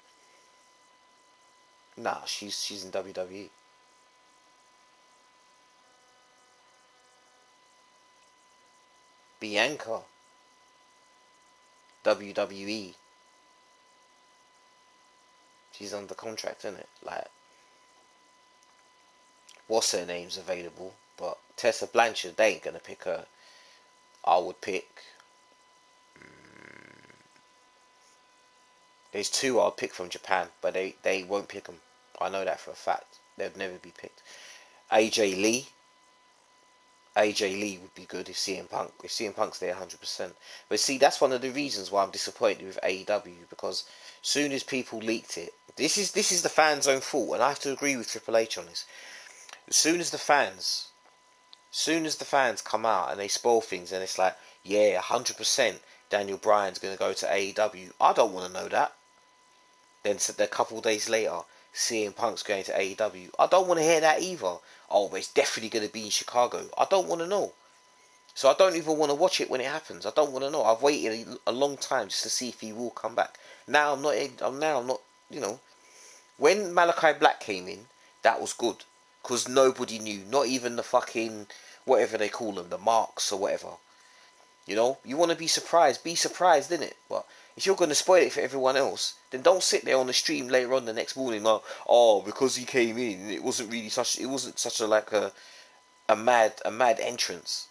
Nah, she's in WWE. Bianca, WWE. She's under contract, isn't it? Like, what's her name's available? But Tessa Blanchard, they ain't gonna pick her. I would pick. There's 2 I'll pick from Japan, but they won't pick them. I know that for a fact. They'd never be picked. AJ Lee. AJ Lee would be good if CM Punk's there 100%. But see, that's one of the reasons why I'm disappointed with AEW, because soon as people leaked it, this is the fans' own fault, and I have to agree with Triple H on this. As soon as the fans come out and they spoil things, and it's like, yeah, 100% Daniel Bryan's going to go to AEW. I don't want to know that. Then a couple of days later, CM Punk's going to AEW. I don't want to hear that either. Oh, but it's definitely going to be in Chicago. I don't want to know. So I don't even want to watch it when it happens. I don't want to know. I've waited a long time just to see if he will come back. Now I'm not. You know, when Malachi Black came in, that was good because nobody knew. Not even the fucking whatever they call them, the marks or whatever. You know, you want to be surprised, innit? But if you're going to spoil it for everyone else, then don't sit there on the stream later on the next morning like, oh, because he came in, it wasn't such a like a mad entrance.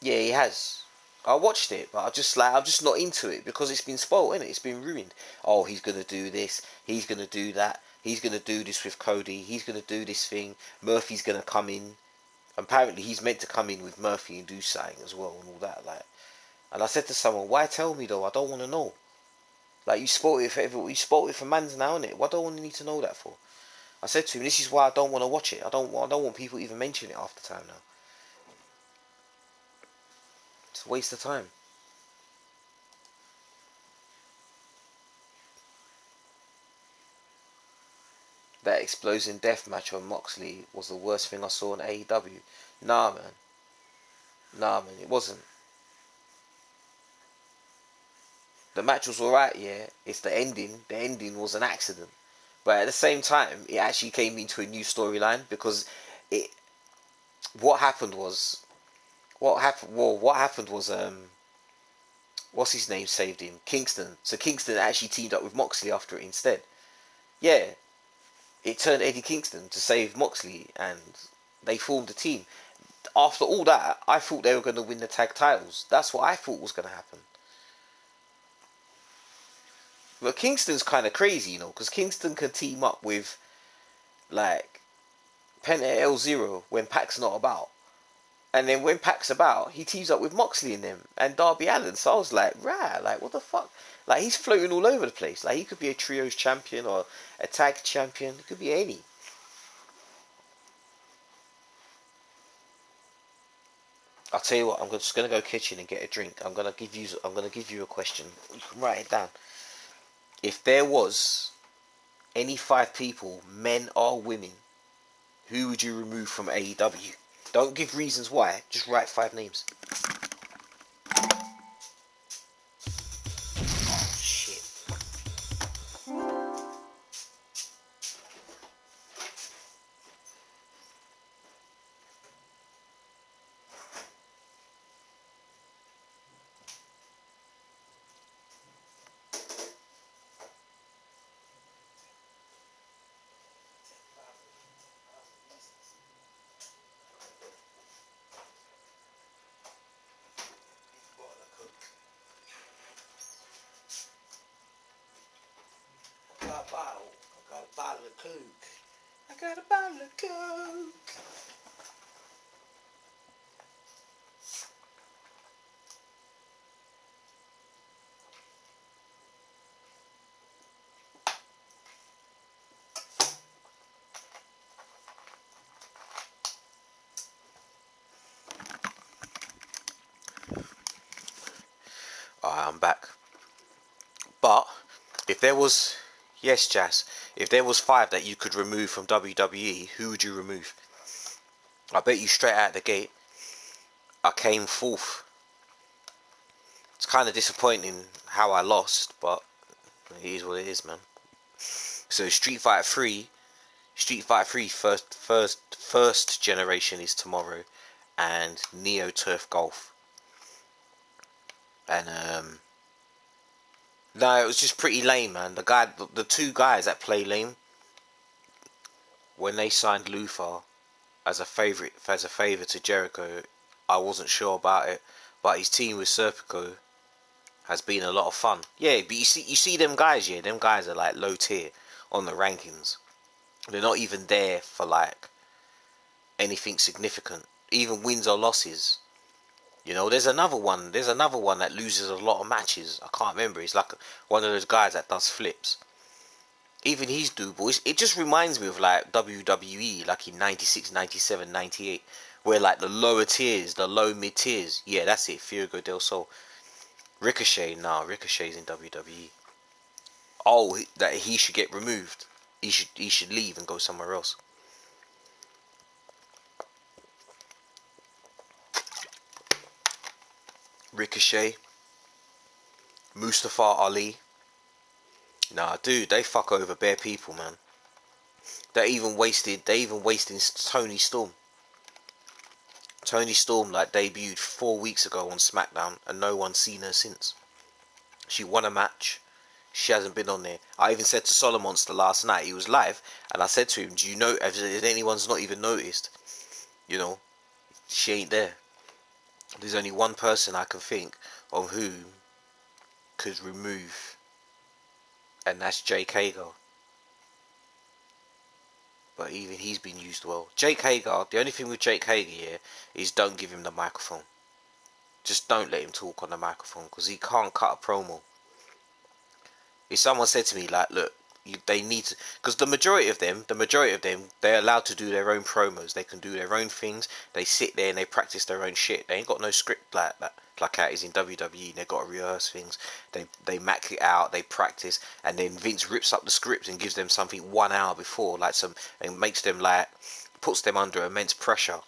Yeah, he has. I watched it, but I'm just not into it because it's been spoiled, innit? It's been ruined. Oh, he's gonna do this, he's gonna do that, he's gonna do this with Cody, he's gonna do this thing, Murphy's gonna come in. Apparently he's meant to come in with Murphy and do something as well and all that, like. And I said to someone, why tell me though? I don't want to know. Like, you spoiled it for everyone. You spoiled it for mans now, innit? What do I need to know that for? I said to him, this is why I don't want to watch it. I don't want people even mention it half the time now. It's a waste of time. That explosion death match on Moxley was the worst thing I saw in AEW. Nah, man. It wasn't. The match was alright, yeah. It's the ending. The ending was an accident. But at the same time, it actually came into a new storyline because it. What happened was. What happened was. What's his name saved him? Kingston. So Kingston actually teamed up with Moxley after it instead. Yeah. It turned Eddie Kingston to save Moxley and they formed a team. After all that, I thought they were going to win the tag titles. That's what I thought was going to happen. But Kingston's kind of crazy, you know, because Kingston can team up with, like, Penta El Zero when Pac's not about. And then when Pac's about, he teams up with Moxley and them and Darby Allin. So I was like, rah, like, what the fuck? Like, he's floating all over the place. Like, he could be a trios champion or a tag champion. He could be any. I'll tell you what, I'm just gonna go kitchen and get a drink. I'm gonna give you a question. You can write it down. If there was any 5 people, men or women, who would you remove from AEW? Don't give reasons why. Just write 5 names. Shit. got a bottle. I got a bottle of Coke. I got a bottle of Coke. Alright, I'm back. But if there was, yes, Jas, if there was 5 that you could remove from WWE, who would you remove? I bet you straight out the gate, I came 4th. It's kind of disappointing how I lost, but it is what it is, man. So Street Fighter 3 first generation is tomorrow, and Neo Turf Golf. And no, it was just pretty lame, man. The 2 guys that play lame, when they signed Luther as a favour to Jericho, I wasn't sure about it, but his team with Serpico has been a lot of fun. Yeah, but you see them guys, yeah, them guys are like low tier on the rankings. They're not even there for like anything significant, even wins or losses. You know, there's another one that loses a lot of matches. I can't remember. He's like one of those guys that does flips. Even he's doable. It just reminds me of like WWE, like in 96, 97, 98, where like the lower tiers, the low mid tiers. Yeah, that's it. Fuego del Sol. Ricochet, Ricochet's in WWE. Oh, that he should get removed. He should leave and go somewhere else. Ricochet, Mustafa Ali. Nah, dude, they fuck over bare people, man. They even wasted Tony Storm. Tony Storm like debuted 4 weeks ago on SmackDown, and no one's seen her since. She won a match. She hasn't been on there. I even said to Solomonster last night, he was live, and I said to him, do you know if anyone's not even noticed? You know, she ain't there. There's only one person I can think of who could remove, and that's Jake Hager. But even he's been used well. Jake Hager, the only thing with Jake Hager here is don't give him the microphone. Just don't let him talk on the microphone, because he can't cut a promo. If someone said to me like, look, they need to, because the majority of them, they're allowed to do their own promos. They can do their own things. They sit there and they practice their own shit. They ain't got no script like that, like how it is in WWE. They got to rehearse things. They mac it out. They practice, and then Vince rips up the script and gives them something 1 hour before, and makes them like, puts them under immense pressure.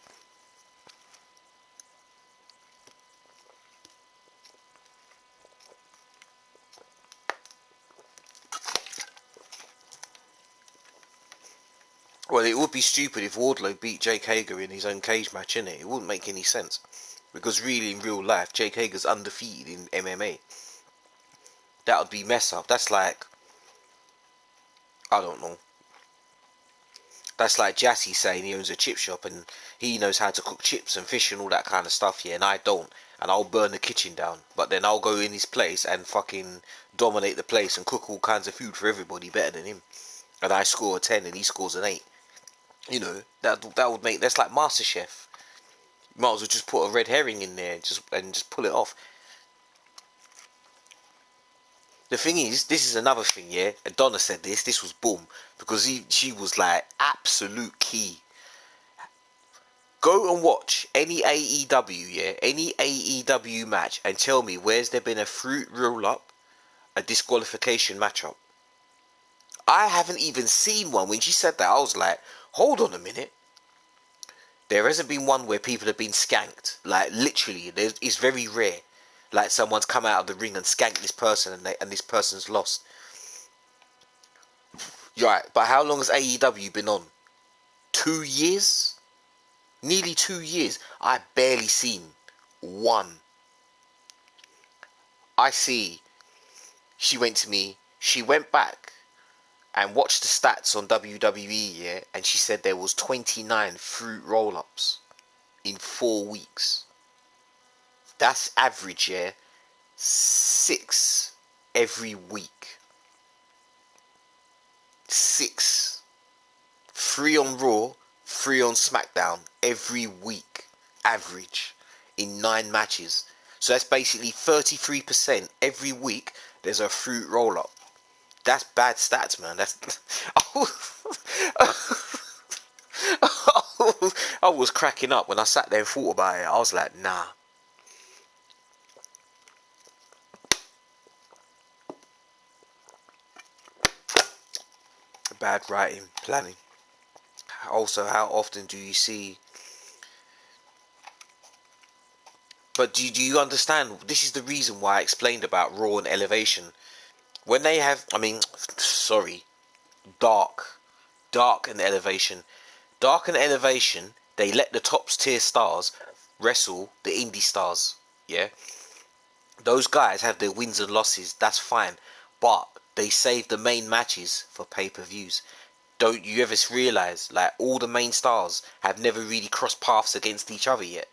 Well, it would be stupid if Wardlow beat Jake Hager in his own cage match, innit? It wouldn't make any sense. Because really, in real life, Jake Hager's undefeated in MMA. That would be mess up. That's like, I don't know. That's like Jassi saying he owns a chip shop and he knows how to cook chips and fish and all that kind of stuff, yeah, and I don't. And I'll burn the kitchen down. But then I'll go in his place and fucking dominate the place and cook all kinds of food for everybody better than him. And I score a 10 and he scores an 8. You know, that would make, that's like MasterChef. You might as well just put a red herring in there and just pull it off. The thing is, this is another thing, yeah. And Donna said this was boom, because she was like absolute key. Go and watch any AEW, yeah, any AEW match, and tell me where's there been a fruit roll up, a disqualification matchup. I haven't even seen one. When she said that, I was like, hold on a minute. There hasn't been one where people have been skanked. Like, literally, it's very rare. Like, someone's come out of the ring and skanked this person and this person's lost. Right, but how long has AEW been on? 2 years? Nearly 2 years. I've barely seen one. I see. She went back and watched the stats on WWE, yeah, and she said there was 29 fruit roll-ups in 4 weeks. That's average, yeah. 6 every week. 6. 3 on Raw, 3 on SmackDown every week, average, in 9 matches. So that's basically 33% every week. There's a fruit roll up. That's bad stats, man. That's I was cracking up when I sat there and thought about it. I was like, nah. Bad writing, planning. Also, how often do you see? But do you understand? This is the reason why I explained about Raw and Elevation. When they have, Dark and Elevation. Dark and Elevation, they let the top tier stars wrestle the indie stars. Yeah, those guys have their wins and losses. That's fine, but they save the main matches for pay-per-views. Don't you ever realize, like, all the main stars have never really crossed paths against each other yet?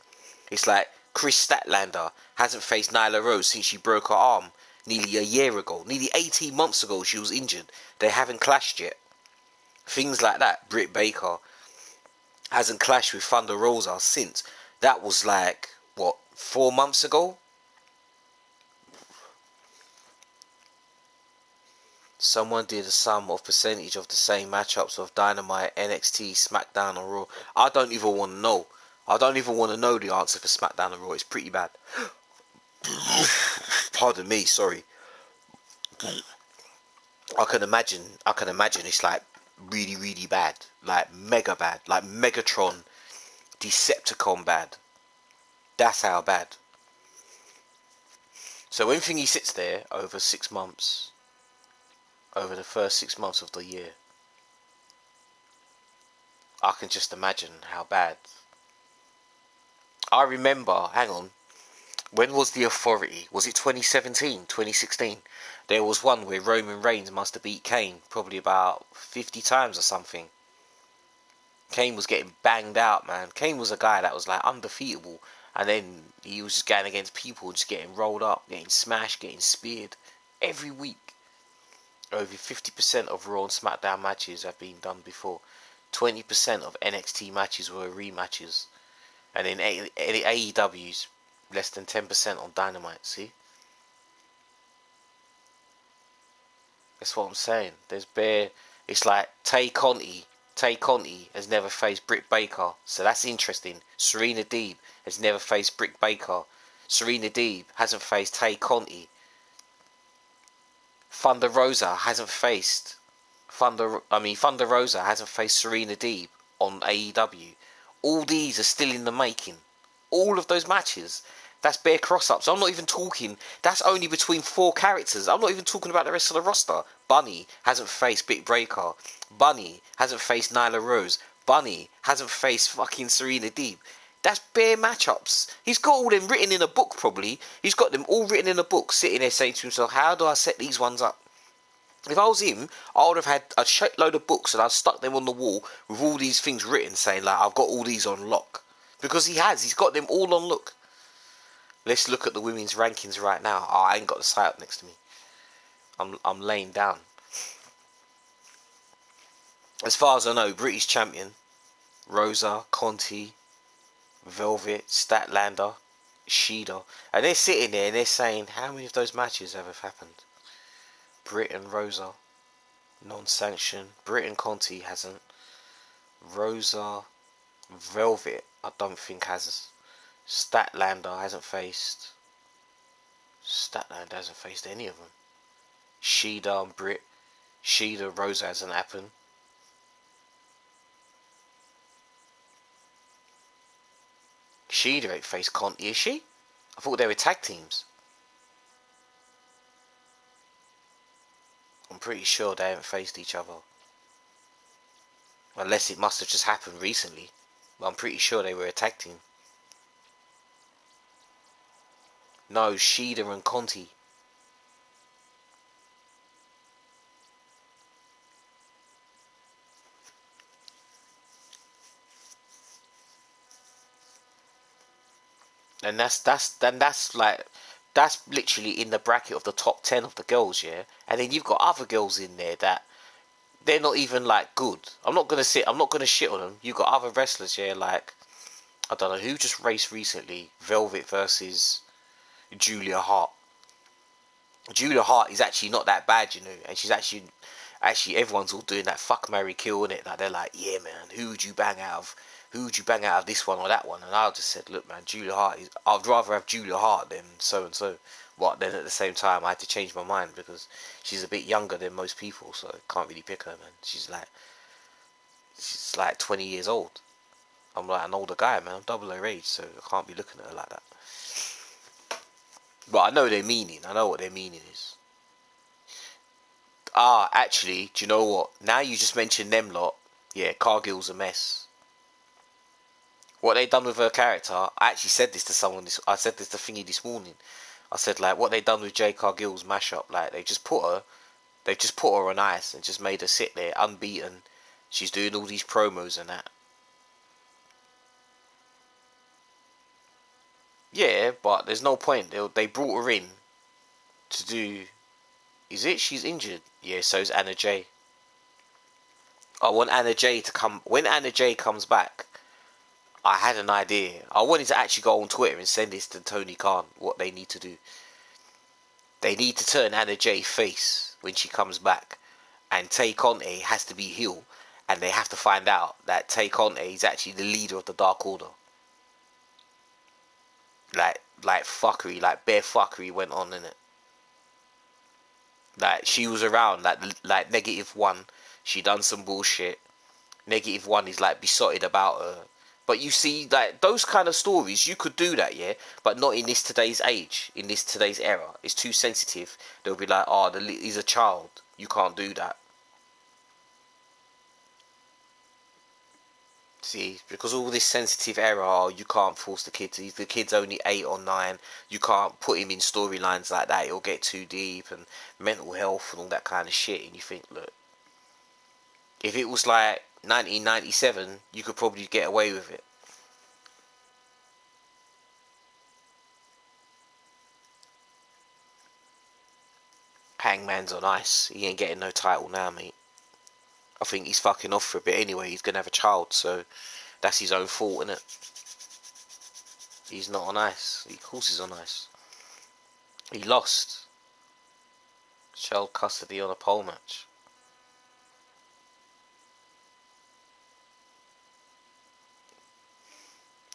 It's like Chris Statlander hasn't faced Nyla Rose since she broke her arm nearly a year ago. Nearly 18 months ago she was injured. They haven't clashed yet. Things like that. Britt Baker hasn't clashed with Thunder Rosa since. That was like, what, 4 months ago? Someone did a sum of percentage of the same matchups of Dynamite, NXT, SmackDown and Raw. I don't even want to know. I don't even want to know the answer for SmackDown and Raw. It's pretty bad. Pardon me, sorry. I can imagine it's like really, really bad. Like mega bad. Like Megatron, Decepticon bad. That's how bad. So when Thingy sits there over 6 months, over the first 6 months of the year, I can just imagine how bad. I remember, hang on, when was the Authority? Was it 2017, 2016? There was one where Roman Reigns must have beat Kane probably about 50 times or something. Kane was getting banged out, man. Kane was a guy that was like undefeatable, and then he was just going against people, just getting rolled up, getting smashed, getting speared every week. Over 50% of Raw and SmackDown matches have been done before. 20% of NXT matches were rematches. And in AEW's, less than 10% on Dynamite, see? That's what I'm saying. There's bare... It's like Tay Conti has never faced Britt Baker. So that's interesting. Serena Deeb has never faced Britt Baker. Serena Deeb hasn't faced Tay Conti. Thunder Rosa hasn't faced Serena Deeb on AEW. All these are still in the making. All of those matches. That's bare cross-ups. I'm not even talking. That's only between 4 characters. I'm not even talking about the rest of the roster. Bunny hasn't faced Britt Baker. Bunny hasn't faced Nyla Rose. Bunny hasn't faced fucking Serena Deeb. That's bare matchups. He's got all them written in a book, probably. He's got them all written in a book, sitting there saying to himself, how do I set these ones up? If I was him, I would have had a shitload of books and I'd stuck them on the wall with all these things written, saying, like, I've got all these on lock. Because he's got them all on lock. Let's look at the women's rankings right now. Oh, I ain't got the site up next to me. I'm laying down. As far as I know, British champion, Rosa, Conti, Velvet, Statlander, Shida. And they're sitting there and they're saying, how many of those matches have happened? Britt and Rosa, non-sanctioned. Britt and Conti hasn't. Rosa, Velvet, I don't think has. Statlander hasn't faced any of them. Shida and Britt. Shida, Rosa hasn't happened. Shida ain't faced Conti, is she? I thought they were tag teams. I'm pretty sure they haven't faced each other. Unless it must have just happened recently. But I'm pretty sure they were a tag team. No, Shida and Conti. And that's literally in the bracket of the top 10 of the girls, yeah. And then you've got other girls in there that they're not even like good. I'm not gonna shit on them. You got other wrestlers here, like I don't know who just raced recently. Velvet versus Julia Hart. Julia Hart is actually not that bad, you know, and she's actually everyone's all doing that fuck, marry, kill in it. Like they're like, yeah, man, who would you bang out of? Who would you bang out of this one or that one? And I just said, look, man, Julia Hart is. I'd rather have Julia Hart than so and so. But then at the same time, I had to change my mind because she's a bit younger than most people, so I can't really pick her, man. She's like 20 years old. I'm like an older guy, man. I'm double her age, so I can't be looking at her like that. But I know their meaning. I know what their meaning is. Actually, do you know what? Now you just mentioned them lot. Yeah, Cargill's a mess. What they done with her character, I actually said this to someone. I said this to Thingy this morning. I said like what they done with Jay Cargill's mashup. Like they've just put her on ice and just made her sit there unbeaten. She's doing all these promos and that. Yeah, but there's no point. They brought her in to do. Is it? She's injured. Yeah, so's Anna Jay. I want Anna Jay to come. When Anna Jay comes back, I had an idea. I wanted to actually go on Twitter and send this to Tony Khan. What they need to do. They need to turn Anna Jay face when she comes back, and Tay Conte has to be heel, and they have to find out that Tay Conte is actually the leader of the Dark Order. Like fuckery, like bare fuckery went on in it. Like she was around, like -1. She done some bullshit. -1 is like besotted about her. But you see, like those kind of stories, you could do that, yeah. But not in this today's age, in this today's era. It's too sensitive. They'll be like, oh, he's a child. You can't do that. See, because all this sensitive era, oh, you can't force the kids. The kid's only 8 or 9. You can't put him in storylines like that. It'll get too deep and mental health and all that kind of shit. And you think, look, if it was like 1997, you could probably get away with it. Hangman's on ice. He ain't getting no title now, mate. I think he's fucking off for a bit anyway. He's gonna have a child, so that's his own fault, innit? He's not on ice. Of course he's on ice. He lost. Child custody on a pole match.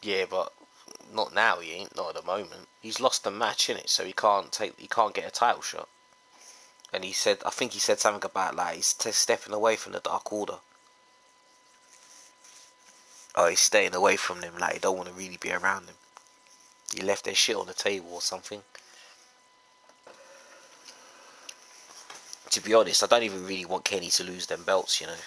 Yeah, but not now. He ain't. Not at the moment. He's lost the match, innit? So he can't get a title shot. And he said, I think he said something about like he's stepping away from the Dark Order. Oh, he's staying away from them. Like he don't want to really be around them. He left their shit on the table or something. To be honest, I don't even really want Kenny to lose them belts, you know.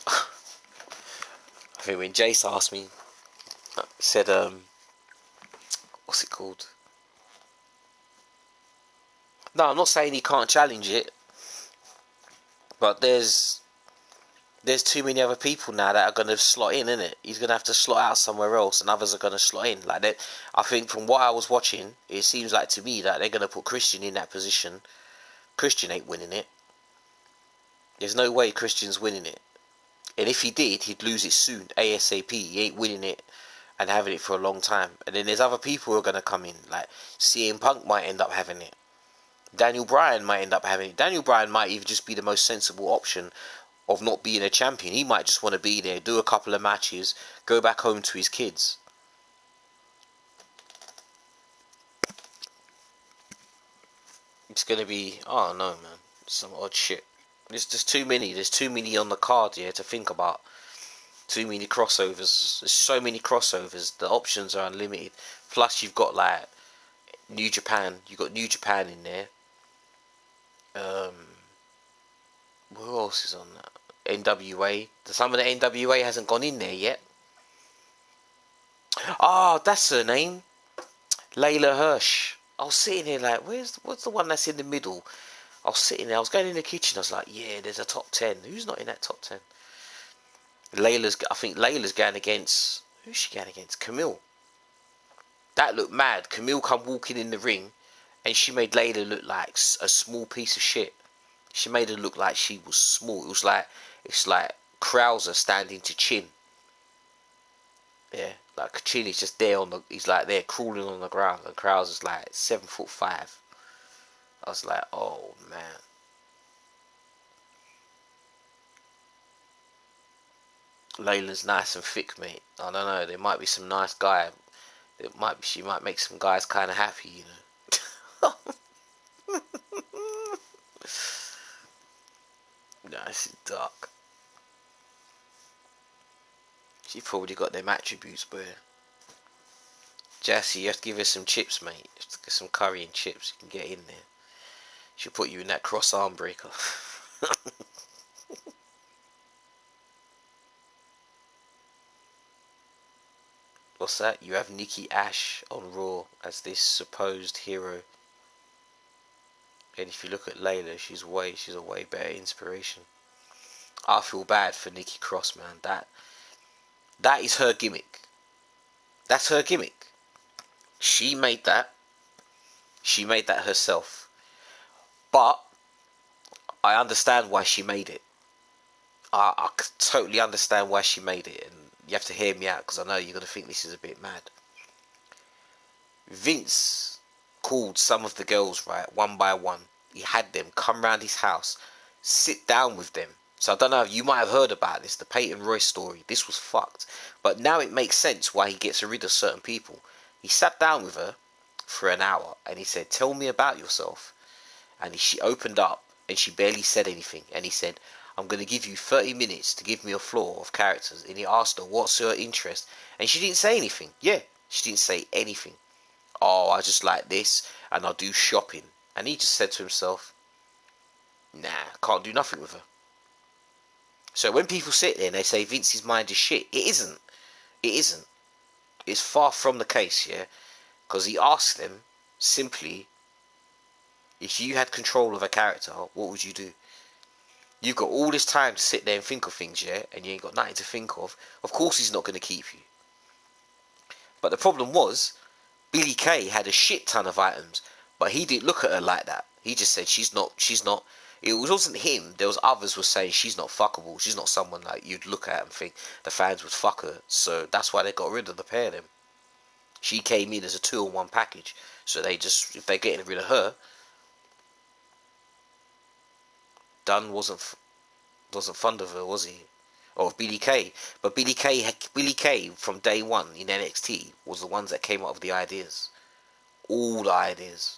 I think when Jace asked me, said, what's it called? No, I'm not saying he can't challenge it, but there's too many other people now that are going to slot in, innit? He's going to have to slot out somewhere else, and others are going to slot in. Like that, I think from what I was watching, it seems like to me that they're going to put Christian in that position. Christian ain't winning it. There's no way Christian's winning it. And if he did, he'd lose it soon, ASAP. He ain't winning it and having it for a long time. And then there's other people who are going to come in, like CM Punk might end up having it. Daniel Bryan might end up having it. Daniel Bryan might even just be the most sensible option of not being a champion. He might just want to be there, do a couple of matches, go back home to his kids. It's going to be, oh no, man, some odd shit. There's just too many. There's too many on the card here to think about. Too many crossovers. There's so many crossovers. The options are unlimited. Plus, you've got like New Japan. You've got New Japan in there. Who else is on that? NWA. Some of the NWA hasn't gone in there yet. Oh, that's her name. Layla Hirsch. I was sitting here like, what's the one that's in the middle? I was sitting there, I was going in the kitchen, I was like, yeah, there's a top 10. Who's not in that top 10? I think Layla's going against, who's she going against? Camille. That looked mad. Camille come walking in the ring, and she made Layla look like a small piece of shit. She made her look like she was small. It's like Krauser standing to Chin. Yeah, like Chin is just there he's like there crawling on the ground, and Krauser's like 7'5". I was like, oh man. Layla's nice and thick, mate. I don't know. There might be some nice guy. She might make some guys kind of happy, you know. Nah, this is dark. She probably got them attributes, but Jassi, you have to give her some chips, mate. You have to get some curry and chips. You can get in there. She'll put you in that cross arm breaker. What's that? You have Nikki Ash on Raw as this supposed hero. And if you look at Layla, she's a way better inspiration. I feel bad for Nikki Cross, man. That is her gimmick. That's her gimmick. She made that. She made that herself. But I understand why she made it. I totally understand why she made it, and you have to hear me out because I know you're gonna think this is a bit mad. Vince called some of the girls, right, one by one. He had them come round his house, sit down with them. So I don't know, you might have heard about this, the Peyton Royce story. This was fucked. But now it makes sense why he gets rid of certain people. He sat down with her for an hour and he said, tell me about yourself. And she opened up and she barely said anything. And he said, I'm going to give you 30 minutes to give me a floor of characters. And he asked her, what's her interest? And she didn't say anything. Yeah, she didn't say anything. Oh, I just like this and I do shopping. And he just said to himself, nah, can't do nothing with her. So when people sit there and they say Vince's mind is shit, it isn't. It isn't. It's far from the case, yeah? Because he asked them simply, if you had control of a character, what would you do? You've got all this time to sit there and think of things, yeah? And you ain't got nothing to think of. Of course he's not going to keep you. But the problem was, Billy Kay had a shit ton of items, but he didn't look at her like that. He just said she's not. It wasn't him. There was others were saying she's not fuckable. She's not someone like you'd look at and think the fans would fuck her. So that's why they got rid of the pair of them. She came in as a 2-in-1 package. So they just, if they're getting rid of her, Dunn wasn't fond of her, was he? Or Billy Kay. But Billy Kay from day one in NXT was the ones that came up with the ideas. All the ideas.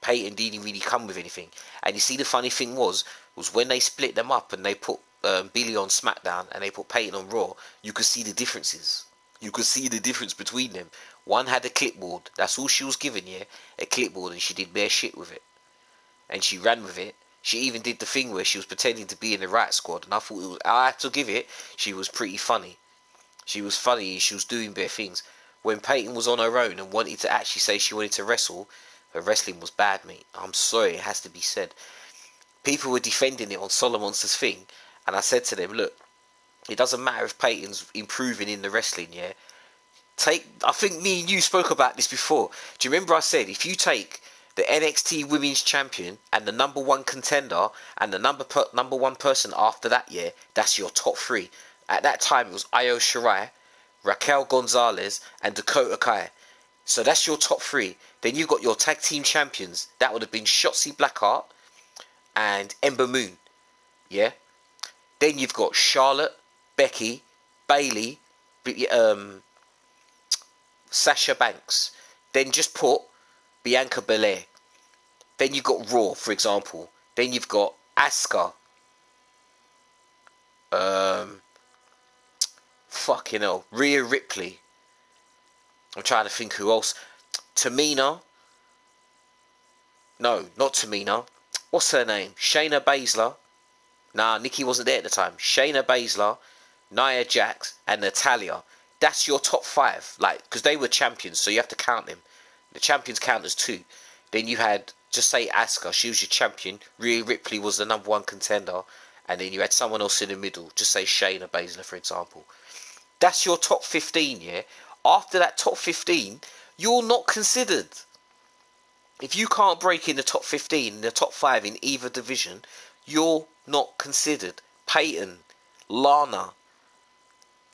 Peyton didn't really come with anything. And you see, the funny thing was when they split them up and they put Billy on SmackDown and they put Peyton on Raw, you could see the differences. You could see the difference between them. One had a clipboard. That's all she was given, yeah? A clipboard, and she did bare shit with it. And she ran with it. She even did the thing where she was pretending to be in the right squad. And I thought, I had to give it, she was pretty funny. She was funny. She was doing bare things. When Peyton was on her own and wanted to actually say she wanted to wrestle, her wrestling was bad, mate. I'm sorry, it has to be said. People were defending it on Solomonster's thing, and I said to them, look, it doesn't matter if Peyton's improving in the wrestling, yeah? I think me and you spoke about this before. Do you remember I said, if you take the NXT Women's Champion and the number one contender and the number one person after that, yeah, that's your top three. At that time, it was Io Shirai, Raquel Gonzalez, and Dakota Kai. So that's your top three. Then you've got your tag team champions. That would have been Shotzi Blackheart and Ember Moon. Yeah? Then you've got Charlotte, Becky, Bayley, Sasha Banks. Then just put Bianca Belair. Then you've got Raw, for example. Then you've got Asuka. Fucking hell. Rhea Ripley. I'm trying to think who else. Tamina. No, not Tamina. What's her name? Shayna Baszler. Nah, Nikki wasn't there at the time. Shayna Baszler, Nia Jax, and Natalya. That's your top five. Like, because they were champions, so you have to count them. The champions count as two. Then you had, just say Asuka, she was your champion. Rhea Ripley was the number one contender. And then you had someone else in the middle. Just say Shayna Baszler, for example. That's your top 15, yeah? After that top 15, you're not considered. If you can't break in the top 15, in the top 5 in either division, you're not considered. Peyton, Lana,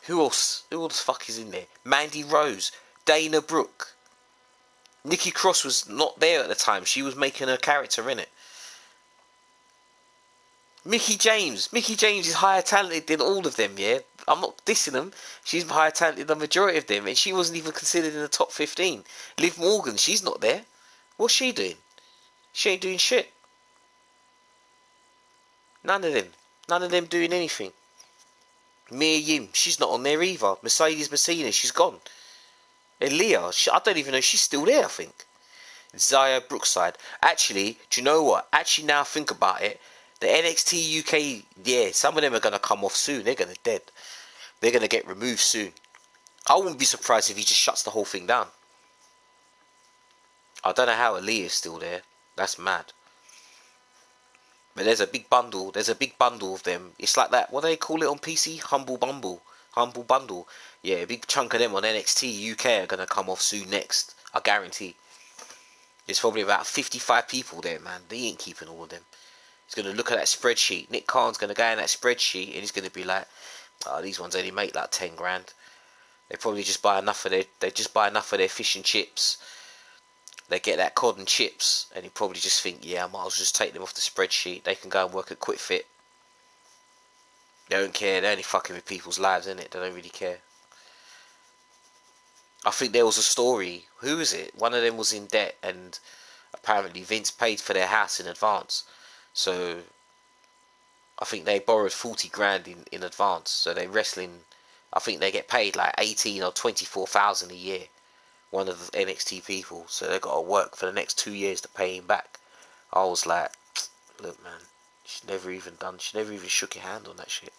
who else? Who the fuck is in there? Mandy Rose, Dana Brooke. Nikki Cross was not there at the time. She was making her character in it. Mickey James is higher talented than all of them, yeah? I'm not dissing them. She's higher talented than the majority of them, and she wasn't even considered in the top 15. Liv Morgan, she's not there. What's she doing? She ain't doing shit. None of them doing anything. Mia Yim, she's not on there either. Mercedes Messina, she's gone. Aaliyah, I don't even know if she's still there, I think. Zaya Brookside. Actually, do you know what? Actually, now I think about it, the NXT UK, yeah, some of them are going to come off soon. They're going to dead. They're going to get removed soon. I wouldn't be surprised if he just shuts the whole thing down. I don't know how Aaliyah's still there. That's mad. But there's a big bundle. There's a big bundle of them. It's like that. What do they call it on PC? Humble Bundle. Yeah, a big chunk of them on NXT UK are going to come off soon next. I guarantee. There's probably about 55 people there, man. They ain't keeping all of them. He's going to look at that spreadsheet. Nick Khan's going to go in that spreadsheet and he's going to be like, oh, these ones only make like 10 grand. They probably just buy enough of their fish and chips. They get that cod and chips and he probably just think, yeah, I might as well just take them off the spreadsheet. They can go and work at Quit Fit. They don't care. They're only fucking with people's lives, innit? They don't really care. I think there was a story. Who was it? One of them was in debt and apparently Vince paid for their house in advance. So I think they borrowed 40 grand in advance. So they wrestling, I think they get paid like 18 or 24,000 a year. One of the NXT people. So they got to work for the next 2 years to pay him back. I was like, look man, she never even shook your hand on that shit.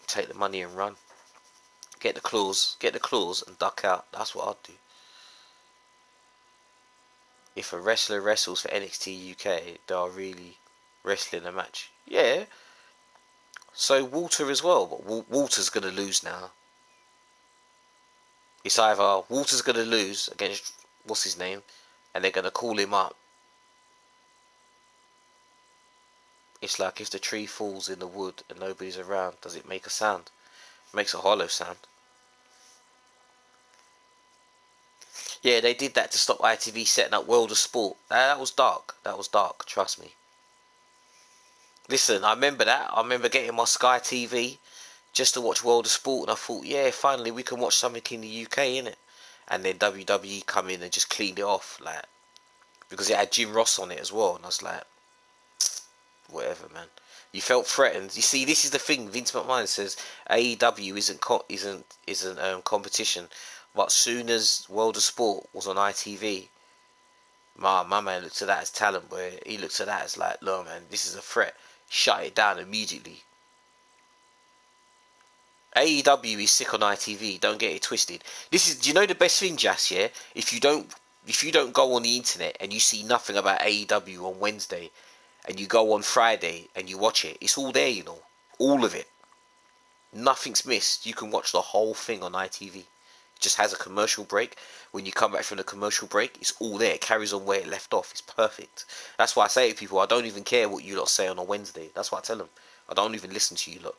Take the money and run. Get the clause and duck out. That's what I'd do. If a wrestler wrestles for NXT UK, they are really wrestling a match. Yeah. So Walter as well, but Walter's going to lose now. It's either Walter's going to lose against, what's his name, and they're going to call him up. It's like if the tree falls in the wood and nobody's around, does it make a sound? It makes a hollow sound. Yeah, they did that to stop ITV setting up World of Sport. That was dark. Trust me. Listen, I remember that. I remember getting my Sky TV just to watch World of Sport, and I thought, yeah, finally we can watch something in the UK, innit? And then WWE come in and just cleaned it off, like, because it had Jim Ross on it as well, and I was like, whatever, man. You felt threatened. You see, this is the thing. Vince McMahon says AEW isn't competition. But soon as World of Sport was on ITV, my man looked at that as talent, boy. He looked at that as like, look, man, this is a threat. Shut it down immediately. AEW is sick on ITV. Don't get it twisted. Do you know the best thing, Jas? Yeah, if you don't go on the internet and you see nothing about AEW on Wednesday, and you go on Friday and you watch it, it's all there, you know, all of it. Nothing's missed. You can watch the whole thing on ITV. Just has a commercial break. When you come back from the commercial break, it's all there. It carries on where it left off. It's perfect. That's why I say to people, I don't even care what you lot say on a Wednesday. That's what I tell them. I don't even listen to you lot.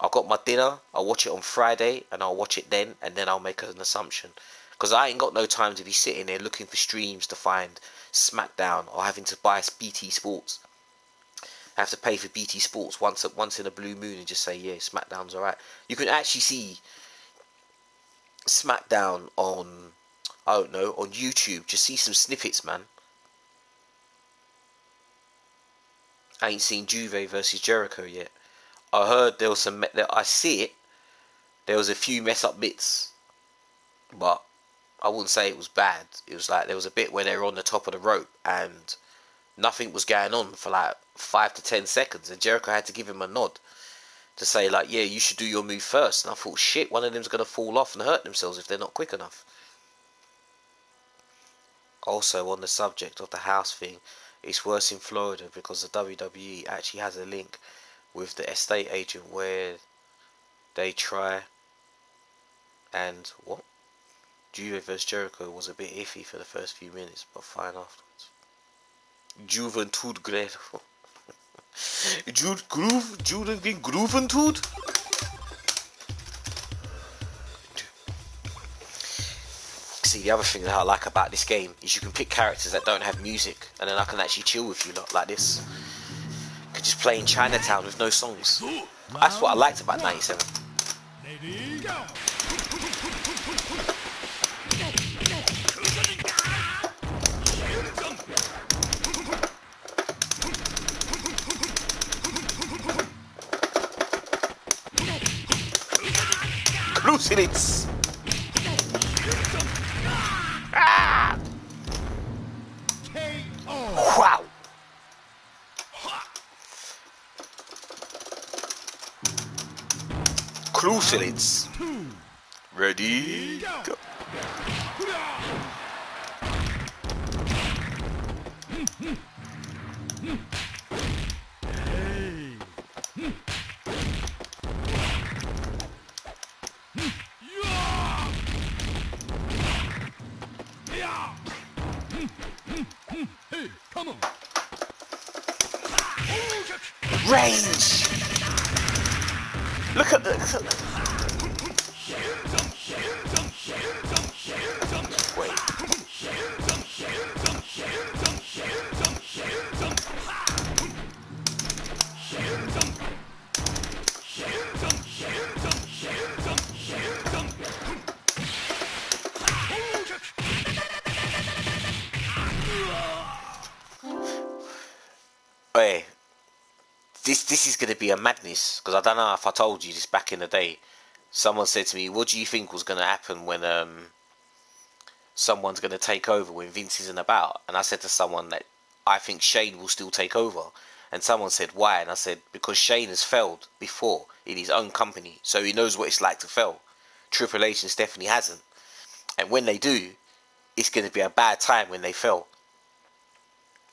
I've got my dinner, I'll watch it on Friday, and I'll watch it then, and then I'll make an assumption. Because I ain't got no time to be sitting there looking for streams to find SmackDown, or having to buy BT Sports. I have to pay for BT Sports once in a blue moon and just say, yeah, SmackDown's alright. You can actually see SmackDown on, I don't know, on YouTube. Just see some snippets, man. I ain't seen Juve versus Jericho yet. I heard there was some, I see it, there was a few mess up bits, but I wouldn't say it was bad. It was like there was a bit where they were on the top of the rope and nothing was going on for like 5 to 10 seconds, and Jericho had to give him a nod to say like, yeah, you should do your move first. And I thought, shit, one of them's going to fall off and hurt themselves if they're not quick enough. Also, on the subject of the house thing, it's worse in Florida because the WWE actually has a link with the estate agent where they try and Juve vs Jericho was a bit iffy for the first few minutes, but fine afterwards. Juventud great. Juventud? See, the other thing that I like about this game is you can pick characters that don't have music, and then I can actually chill with you lot like this. I can just play in Chinatown with no songs. That's what I liked about 97. Ready, go! Crucifix! Ah! Wow! Crucifix! Ready, go! Hey, come on! Range! Look at the... Wait. Hey, this is going to be a madness, because I don't know if I told you this back in the day. Someone said to me, what do you think was going to happen when someone's going to take over when Vince isn't about? And I said to someone that I think Shane will still take over. And someone said, why? And I said, because Shane has failed before in his own company, so he knows what it's like to fail. Triple H and Stephanie hasn't. And when they do, it's going to be a bad time when they fail.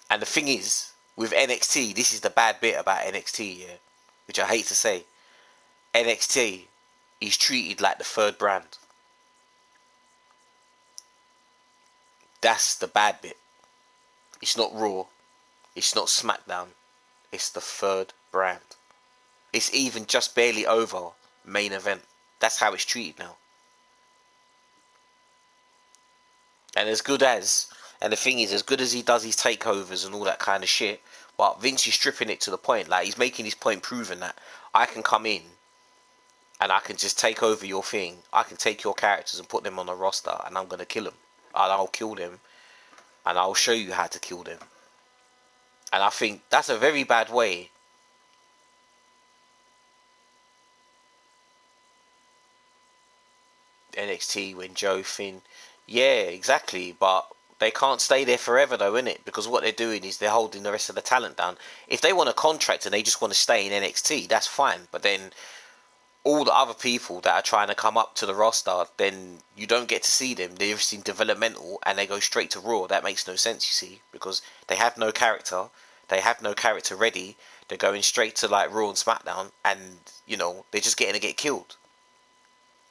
And the thing is, with NXT, this is the bad bit about NXT, yeah, which I hate to say. NXT is treated like the third brand. That's the bad bit. It's not Raw. It's not SmackDown. It's the third brand. It's even just barely over main event. That's how it's treated now. And as good as, and the thing is, as good as he does his takeovers and all that kind of shit, but Vince is stripping it to the point. Like, he's making his point proving that I can come in and I can just take over your thing. I can take your characters and put them on a roster, and I'm going to kill them. And I'll kill them, and I'll show you how to kill them. And I think that's a very bad way NXT when Joe, Finn, yeah, exactly, but they can't stay there forever though, innit? Because what they're doing is they're holding the rest of the talent down. If they want a contract and they just want to stay in NXT, that's fine. But then all the other people that are trying to come up to the roster, then you don't get to see them. They're just in developmental and they go straight to Raw. That makes no sense, you see, because they have no character. They have no character ready. They're going straight to like Raw and SmackDown, and you know they're just getting to get killed.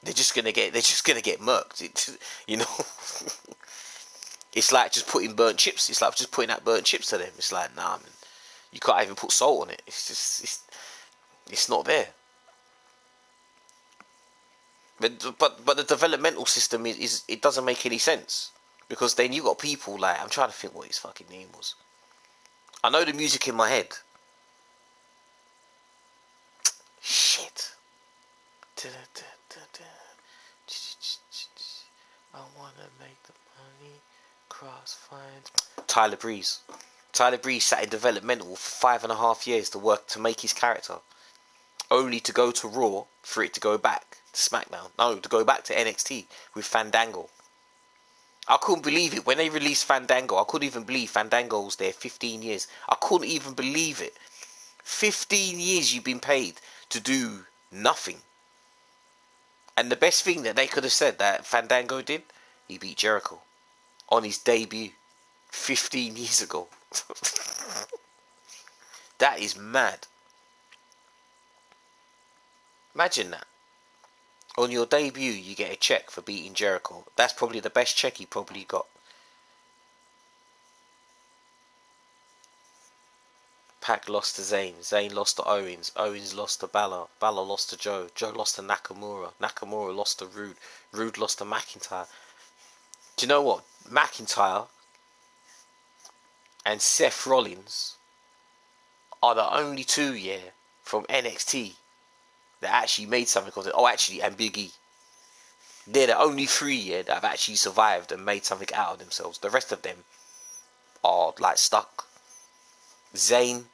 They're just gonna get murked. You know. It's like just putting burnt chips. It's like just putting out burnt chips to them. It's like, nah, man, you can't even put salt on it. It's just, it's not there. But the developmental system is it doesn't make any sense, because then you got people like, I'm trying to think what his fucking name was. I know the music in my head. Shit. I wanna make the money. Crossfire. Tyler Breeze. Tyler Breeze sat in developmental for 5.5 years to work to make his character, only to go to Raw for it to go back to SmackDown. No, to go back to NXT with Fandango. I couldn't believe it when they released Fandango. I couldn't even believe Fandango was there 15 years. I couldn't even believe it. 15 years you've been paid to do nothing. And the best thing that they could have said that Fandango did, he beat Jericho on his debut 15 years ago. That is mad. Imagine that. On your debut, you get a check for beating Jericho. That's probably the best check he probably got. Pac lost to Zayn. Zayn lost to Owens. Owens lost to Balor. Balor lost to Joe. Joe lost to Nakamura. Nakamura lost to Rude. Rude lost to McIntyre. Do you know what? McIntyre and Seth Rollins are the only two, from NXT that actually made something of it. Oh, actually, and Big E. They're the only three, that have actually survived and made something out of themselves. The rest of them are, like, stuck. Zayn,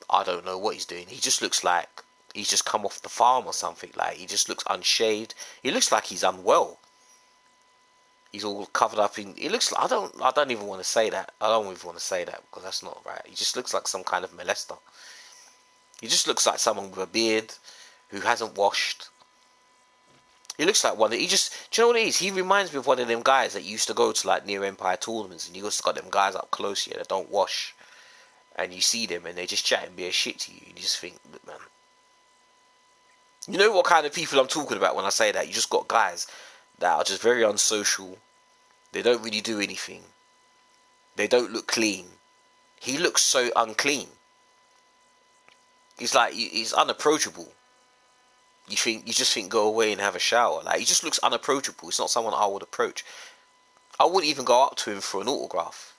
I don't know what he's doing. He just looks like he's just come off the farm or something. Like, he just looks unshaved. He looks like he's unwell. He's all covered up in. He looks like I don't even want to say that. I don't even want to say that because that's not right. He just looks like some kind of molester. He just looks like someone with a beard who hasn't washed. He looks like one that he just. Do you know what it is? He reminds me of one of them guys that used to go to like near Empire tournaments, and you just got them guys up close here that don't wash, and you see them and they just chat and be a shit to you. And you just think, look, man. You know what kind of people I'm talking about when I say that? You just got guys that are just very unsocial. They don't really do anything. They don't look clean. He looks so unclean. He's like, he's unapproachable. You just think go away and have a shower. Like, he just looks unapproachable. It's not someone I would approach. I wouldn't even go up to him for an autograph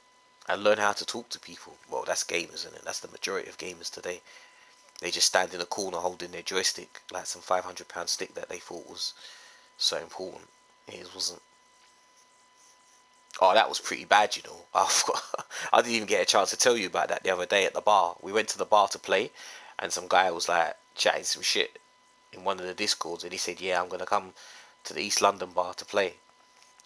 and learn how to talk to people. Well, that's gamers, isn't it? That's the majority of gamers today. They just stand in a corner holding their joystick, like some £500 stick that they thought was so important. It wasn't. Oh, that was pretty bad, you know. I didn't even get a chance to tell you about that the other day at the bar. We went to the bar to play, and some guy was like chatting some shit in one of the discords, and he said, "Yeah, I'm gonna come to the East London bar to play."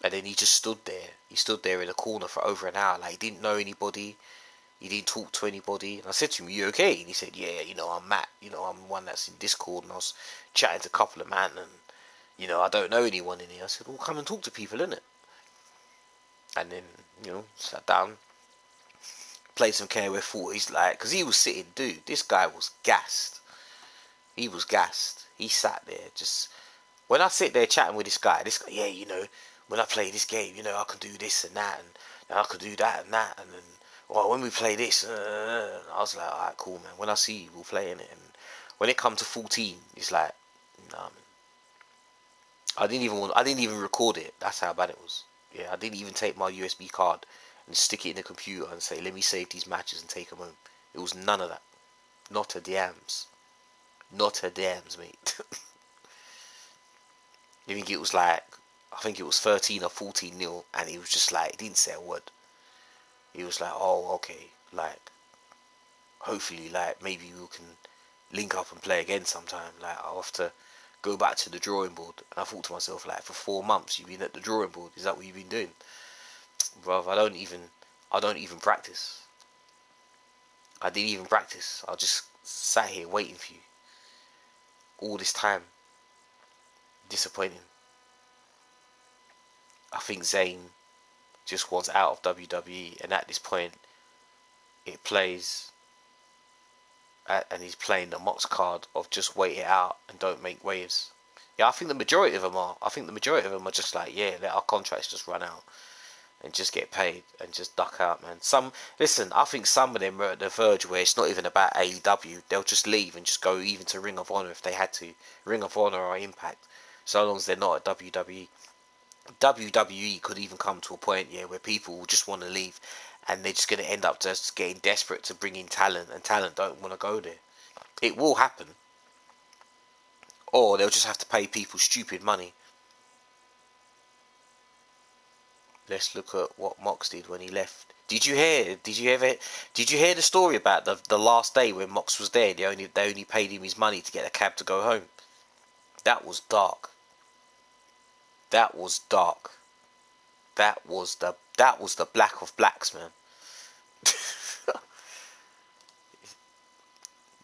And then he just stood there. He stood there in a corner for over an hour, like he didn't know anybody. He didn't talk to anybody. And I said to him, "You okay?" And he said, "Yeah, I'm Matt. I'm one that's in Discord, and I was chatting to a couple of man, and I don't know anyone in here." I said, "Well, come and talk to people, innit?" And then, sat down, played some KOF 40s, like, because he was sitting, dude, this guy was gassed. He was gassed. He sat there, just, when I sit there chatting with this guy, yeah, when I play this game, I can do this and that, and I can do that and that, and then, well, when we play this, I was like, alright, cool, man, when I see you, we'll play in it. And when it come to 14, it's like, nah, man. I didn't even record it. That's how bad it was. Yeah, I didn't even take my USB card and stick it in the computer and say, let me save these matches and take them home. It was none of that. Not a damns. Not a damns, mate. I think it was 13 or 14 nil, and he was just like, he didn't say a word. He was like, oh, okay, like, hopefully, like, maybe we can link up and play again sometime. Like, I'll have to go back to the drawing board. And I thought to myself, like, for 4 months you've been at the drawing board. Is that what you've been doing? Bruv, I don't even practice. I didn't even practice. I just sat here waiting for you. All this time. Disappointing. I think Zayn just wants out of WWE, and at this point it plays and he's playing the Mox card of just wait it out and don't make waves. Yeah, I think the majority of them are. I think the majority of them are just like, yeah, let our contracts just run out and just get paid and just duck out, man. I think some of them are at the verge where it's not even about AEW. They'll just leave and just go even to Ring of Honor if they had to. Ring of Honor or Impact, so long as they're not at WWE. WWE could even come to a point, where people will just want to leave, and they're just going to end up just getting desperate to bring in talent, and talent don't want to go there. It will happen, or they'll just have to pay people stupid money. Let's look at what Mox did when he left. Did you hear the story about the last day when Mox was there? They only paid him his money to get a cab to go home. That was dark. That was dark. That was the black of blacks, man.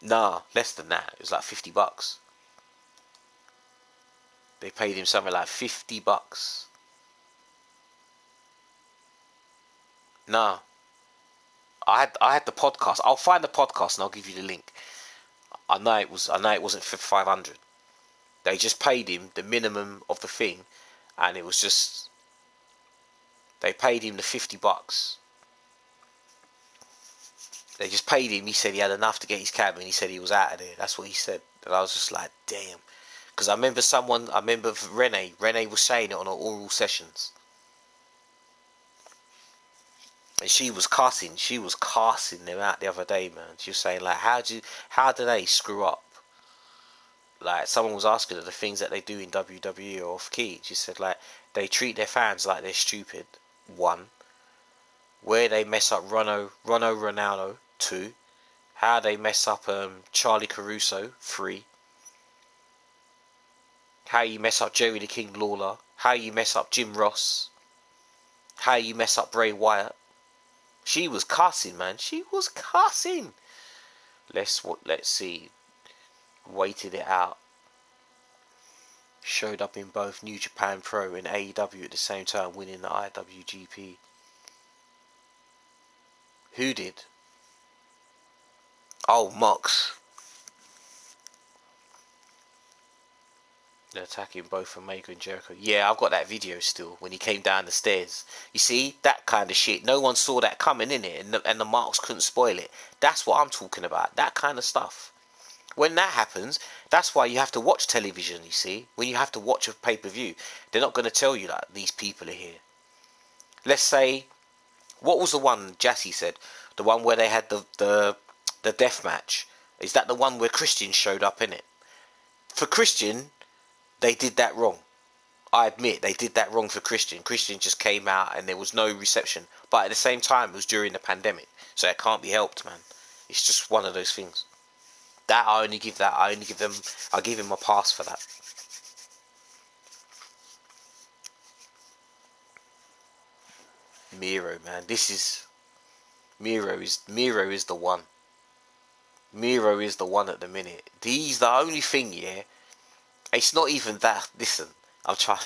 Nah, less than that. It was like $50. They paid him something like $50. Nah. I had the podcast. I'll find the podcast and I'll give you the link. I know it wasn't for 500. They just paid him the minimum of the thing, and it was just, they paid him the $50. They just paid him. He said he had enough to get his cab, and he said he was out of there. That's what he said. And I was just like, damn. Because I remember Renee was saying it on her oral sessions. And she was casting them out the other day, man. She was saying, like, how do they screw up? Like, someone was asking her the things that they do in WWE or off key. She said, like, they treat their fans like they're stupid. 1. Where they mess up Ronaldo. 2. How they mess up Charlie Caruso. 3. How you mess up Jerry the King Lawler. How you mess up Jim Ross. How you mess up Bray Wyatt. She was cussing, man. She was cussing. Let's see. Waited it out. Showed up in both New Japan Pro and AEW at the same time, winning the IWGP. Who did? Oh, Mox. They're attacking both Omega and Jericho. Yeah, I've got that video still, when he came down the stairs. You see, that kind of shit. No one saw that coming, in it, and the Marks couldn't spoil it. That's what I'm talking about. That kind of stuff. When that happens, that's why you have to watch television, you see. When you have to watch a pay-per-view, they're not going to tell you that these people are here. Let's say, what was the one Jassi said? The one where they had the death match. Is that the one where Christian showed up in it? For Christian, they did that wrong. I admit, they did that wrong for Christian. Christian just came out and there was no reception. But at the same time, it was during the pandemic. So it can't be helped, man. It's just one of those things. I'll give him a pass for that. Miro, man. Miro is the one. Miro is the one at the minute. He's the only thing, yeah. It's not even that. Listen, I'm trying.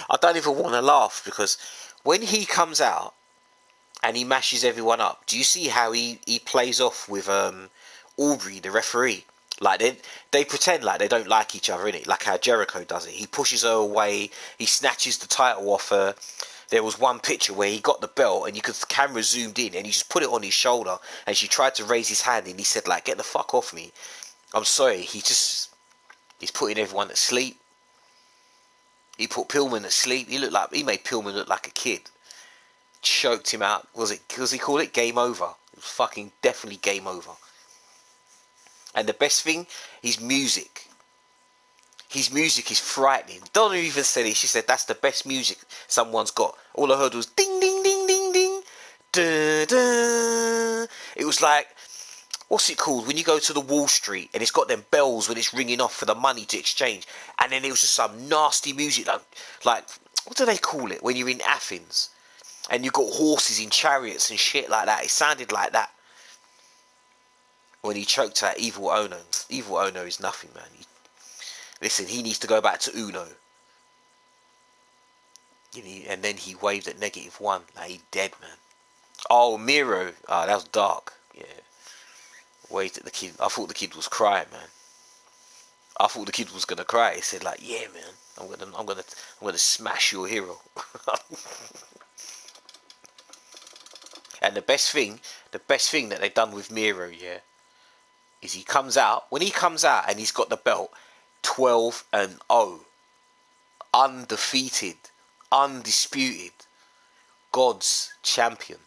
I don't even want to laugh, because when he comes out and he mashes everyone up, do you see how he plays off with Aubrey, the referee? Like they pretend like they don't like each other, innit? Like how Jericho does it. He pushes her away. He snatches the title off her. There was one picture where he got the belt and the camera zoomed in and he just put it on his shoulder, and she tried to raise his hand and he said, like, get the fuck off me. I'm sorry. He's putting everyone to sleep. He put Pillman to sleep. He made Pillman look like a kid. Choked him out. Was he called it game over? It was fucking definitely game over. And the best thing, his music. His music is frightening. Donna even said it. She said that's the best music someone's got. All I heard was ding, ding, ding, ding, ding. Da, da. It was like, what's it called? When you go to the Wall Street and it's got them bells when it's ringing off for the money to exchange. And then it was just some nasty music. Like what do they call it? When you're in Athens and you've got horses in chariots and shit like that. It sounded like that. When he choked out Evil Ono. Evil Ono is nothing, man. Listen, he needs to go back to Uno. And then he waved at -1. Like, he dead, man. Oh, Miro. Ah, that was dark. Yeah. Waved at the kid. I thought the kid was crying, man. I thought the kid was gonna cry. He said, like, yeah, man, I'm gonna smash your hero. And the best thing that they've done with Miro, yeah, is he comes out. When he comes out and he's got the belt, 12-0, undefeated, undisputed, God's champion.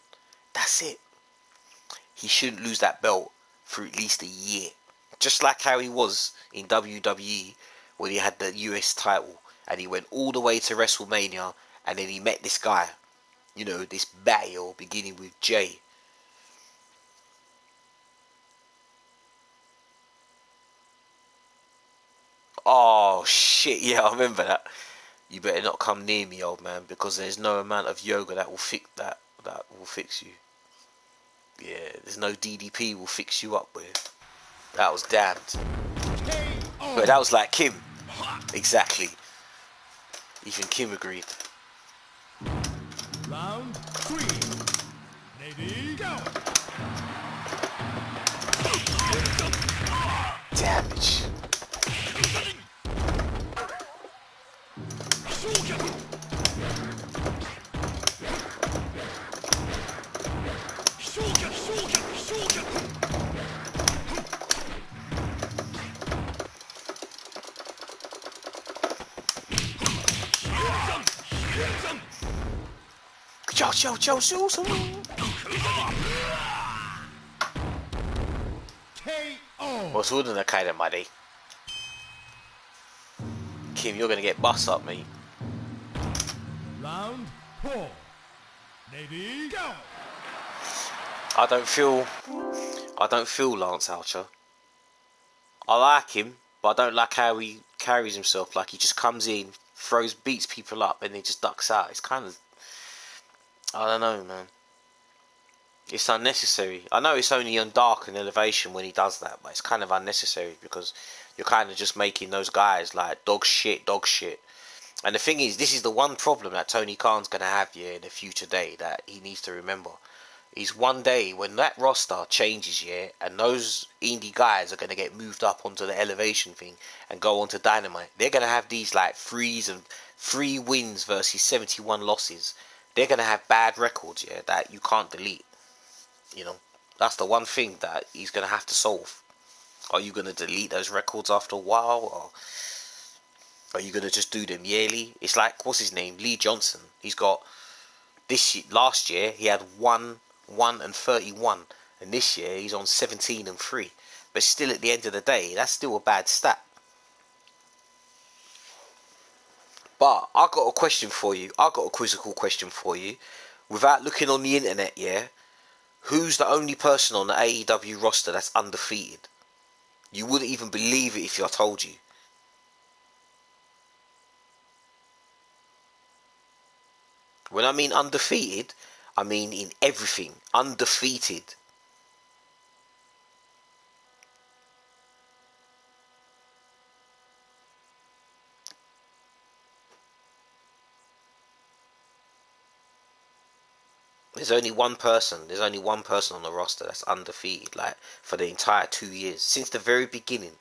That's it. He shouldn't lose that belt for at least a year. Just like how he was in WWE when he had the US title and he went all the way to WrestleMania and then he met this guy. You know, this battle beginning with Jay. Oh shit, yeah, I remember that. You better not come near me, old man, because there's no amount of yoga that will fix you. Yeah, there's no DDP will fix you up with. That was damned. But that was like Kim. Exactly. Even Kim agreed. Round 3. Lady, go! Damage. KO. 我说的那开的嘛的。Kim, you're gonna get bust up, mate. Round 4. Lady, go. I don't feel Lance Archer. I like him, but I don't like how he carries himself. Like he just comes in, beats people up, and then just ducks out. It's kind of, I don't know, man. It's unnecessary. I know it's only on Dark and Elevation when he does that, but it's kind of unnecessary because you're kind of just making those guys like dog shit. And the thing is, this is the one problem that Tony Khan's going to have here in a future day that he needs to remember. Is one day when that roster changes, yeah, and those indie guys are going to get moved up onto the Elevation thing and go on to Dynamite. They're going to have these like 3 wins versus 71 losses. They're going to have bad records, yeah, that you can't delete. You know, that's the one thing that he's going to have to solve. Are you going to delete those records after a while, or are you going to just do them yearly? It's like, what's his name, Lee Johnson. He's got last year he had 1 and 31, and this year he's on 17 and 3. But still, at the end of the day, that's still a bad stat. But I got a question for you. I got a quizzical question for you. Without looking on the internet, yeah, who's the only person on the AEW roster that's undefeated? You wouldn't even believe it if I told you. When I mean undefeated, I mean in everything. Undefeated. There's only one person on the roster that's undefeated, like, for the entire 2 years. Since the very beginning.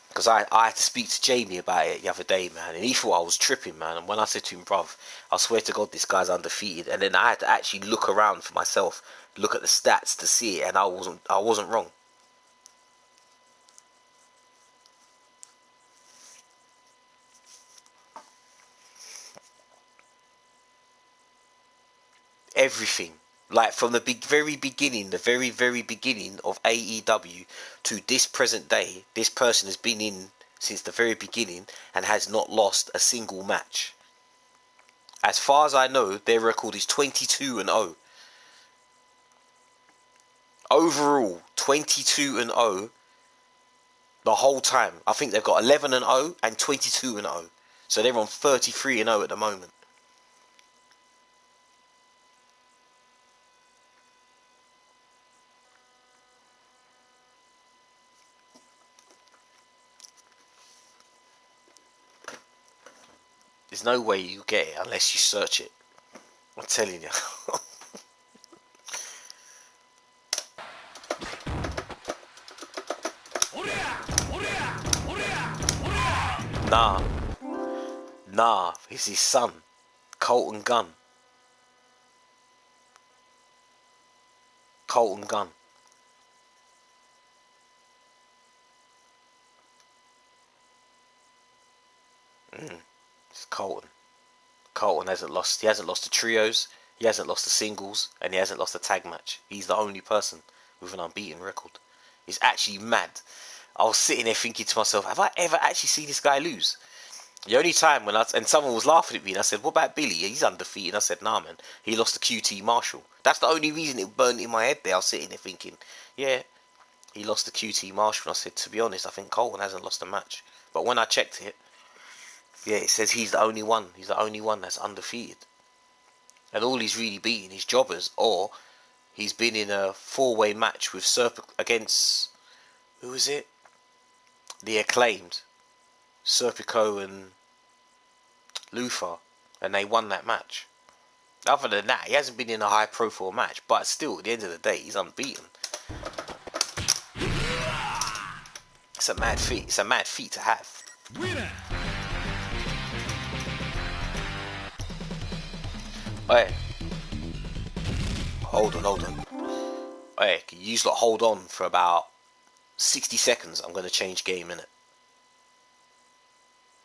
Because I had to speak to Jamie about it the other day, man, and he thought I was tripping, man. And when I said to him, bruv, I swear to God, this guy's undefeated. And then I had to actually look around for myself, look at the stats to see it, and I wasn't wrong. Everything. Like, from the very beginning of AEW to this present day, this person has been in since the very beginning and has not lost a single match. As far as I know, their record is 22 and 0. Overall, 22 and 0 the whole time. I think they've got 11 and 0 and 22 and 0. So they're on 33 and 0 at the moment. There's no way you get it unless you search it. I'm telling you. Nah, it's his son, Colton Gunn. It's Colton. Colton hasn't lost. He hasn't lost the trios. He hasn't lost the singles, and he hasn't lost a tag match. He's the only person with an unbeaten record. It's actually mad. I was sitting there thinking to myself, have I ever actually seen this guy lose? The only time and someone was laughing at me, and I said, what about Billy? He's undefeated. I said, nah, man, he lost to QT Marshall. That's the only reason it burned in my head there. I was sitting there thinking, yeah, he lost to QT Marshall. And I said, to be honest, I think Colton hasn't lost a match. But when I checked it, yeah, it says he's the only one. He's the only one that's undefeated. And all he's really beaten is jobbers, or he's been in a 4-way match with against, who was it? The Acclaimed, Serpico and Luther, and they won that match. Other than that, he hasn't been in a high profile match, but still, at the end of the day, he's unbeaten. It's a mad feat. It's a mad feat to have. Winner. Hey, hold on. Hey, can you lot hold on for about 60 seconds? I'm going to change game, innit?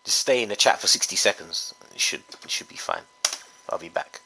Just stay in the chat for 60 seconds. It should be fine. I'll be back.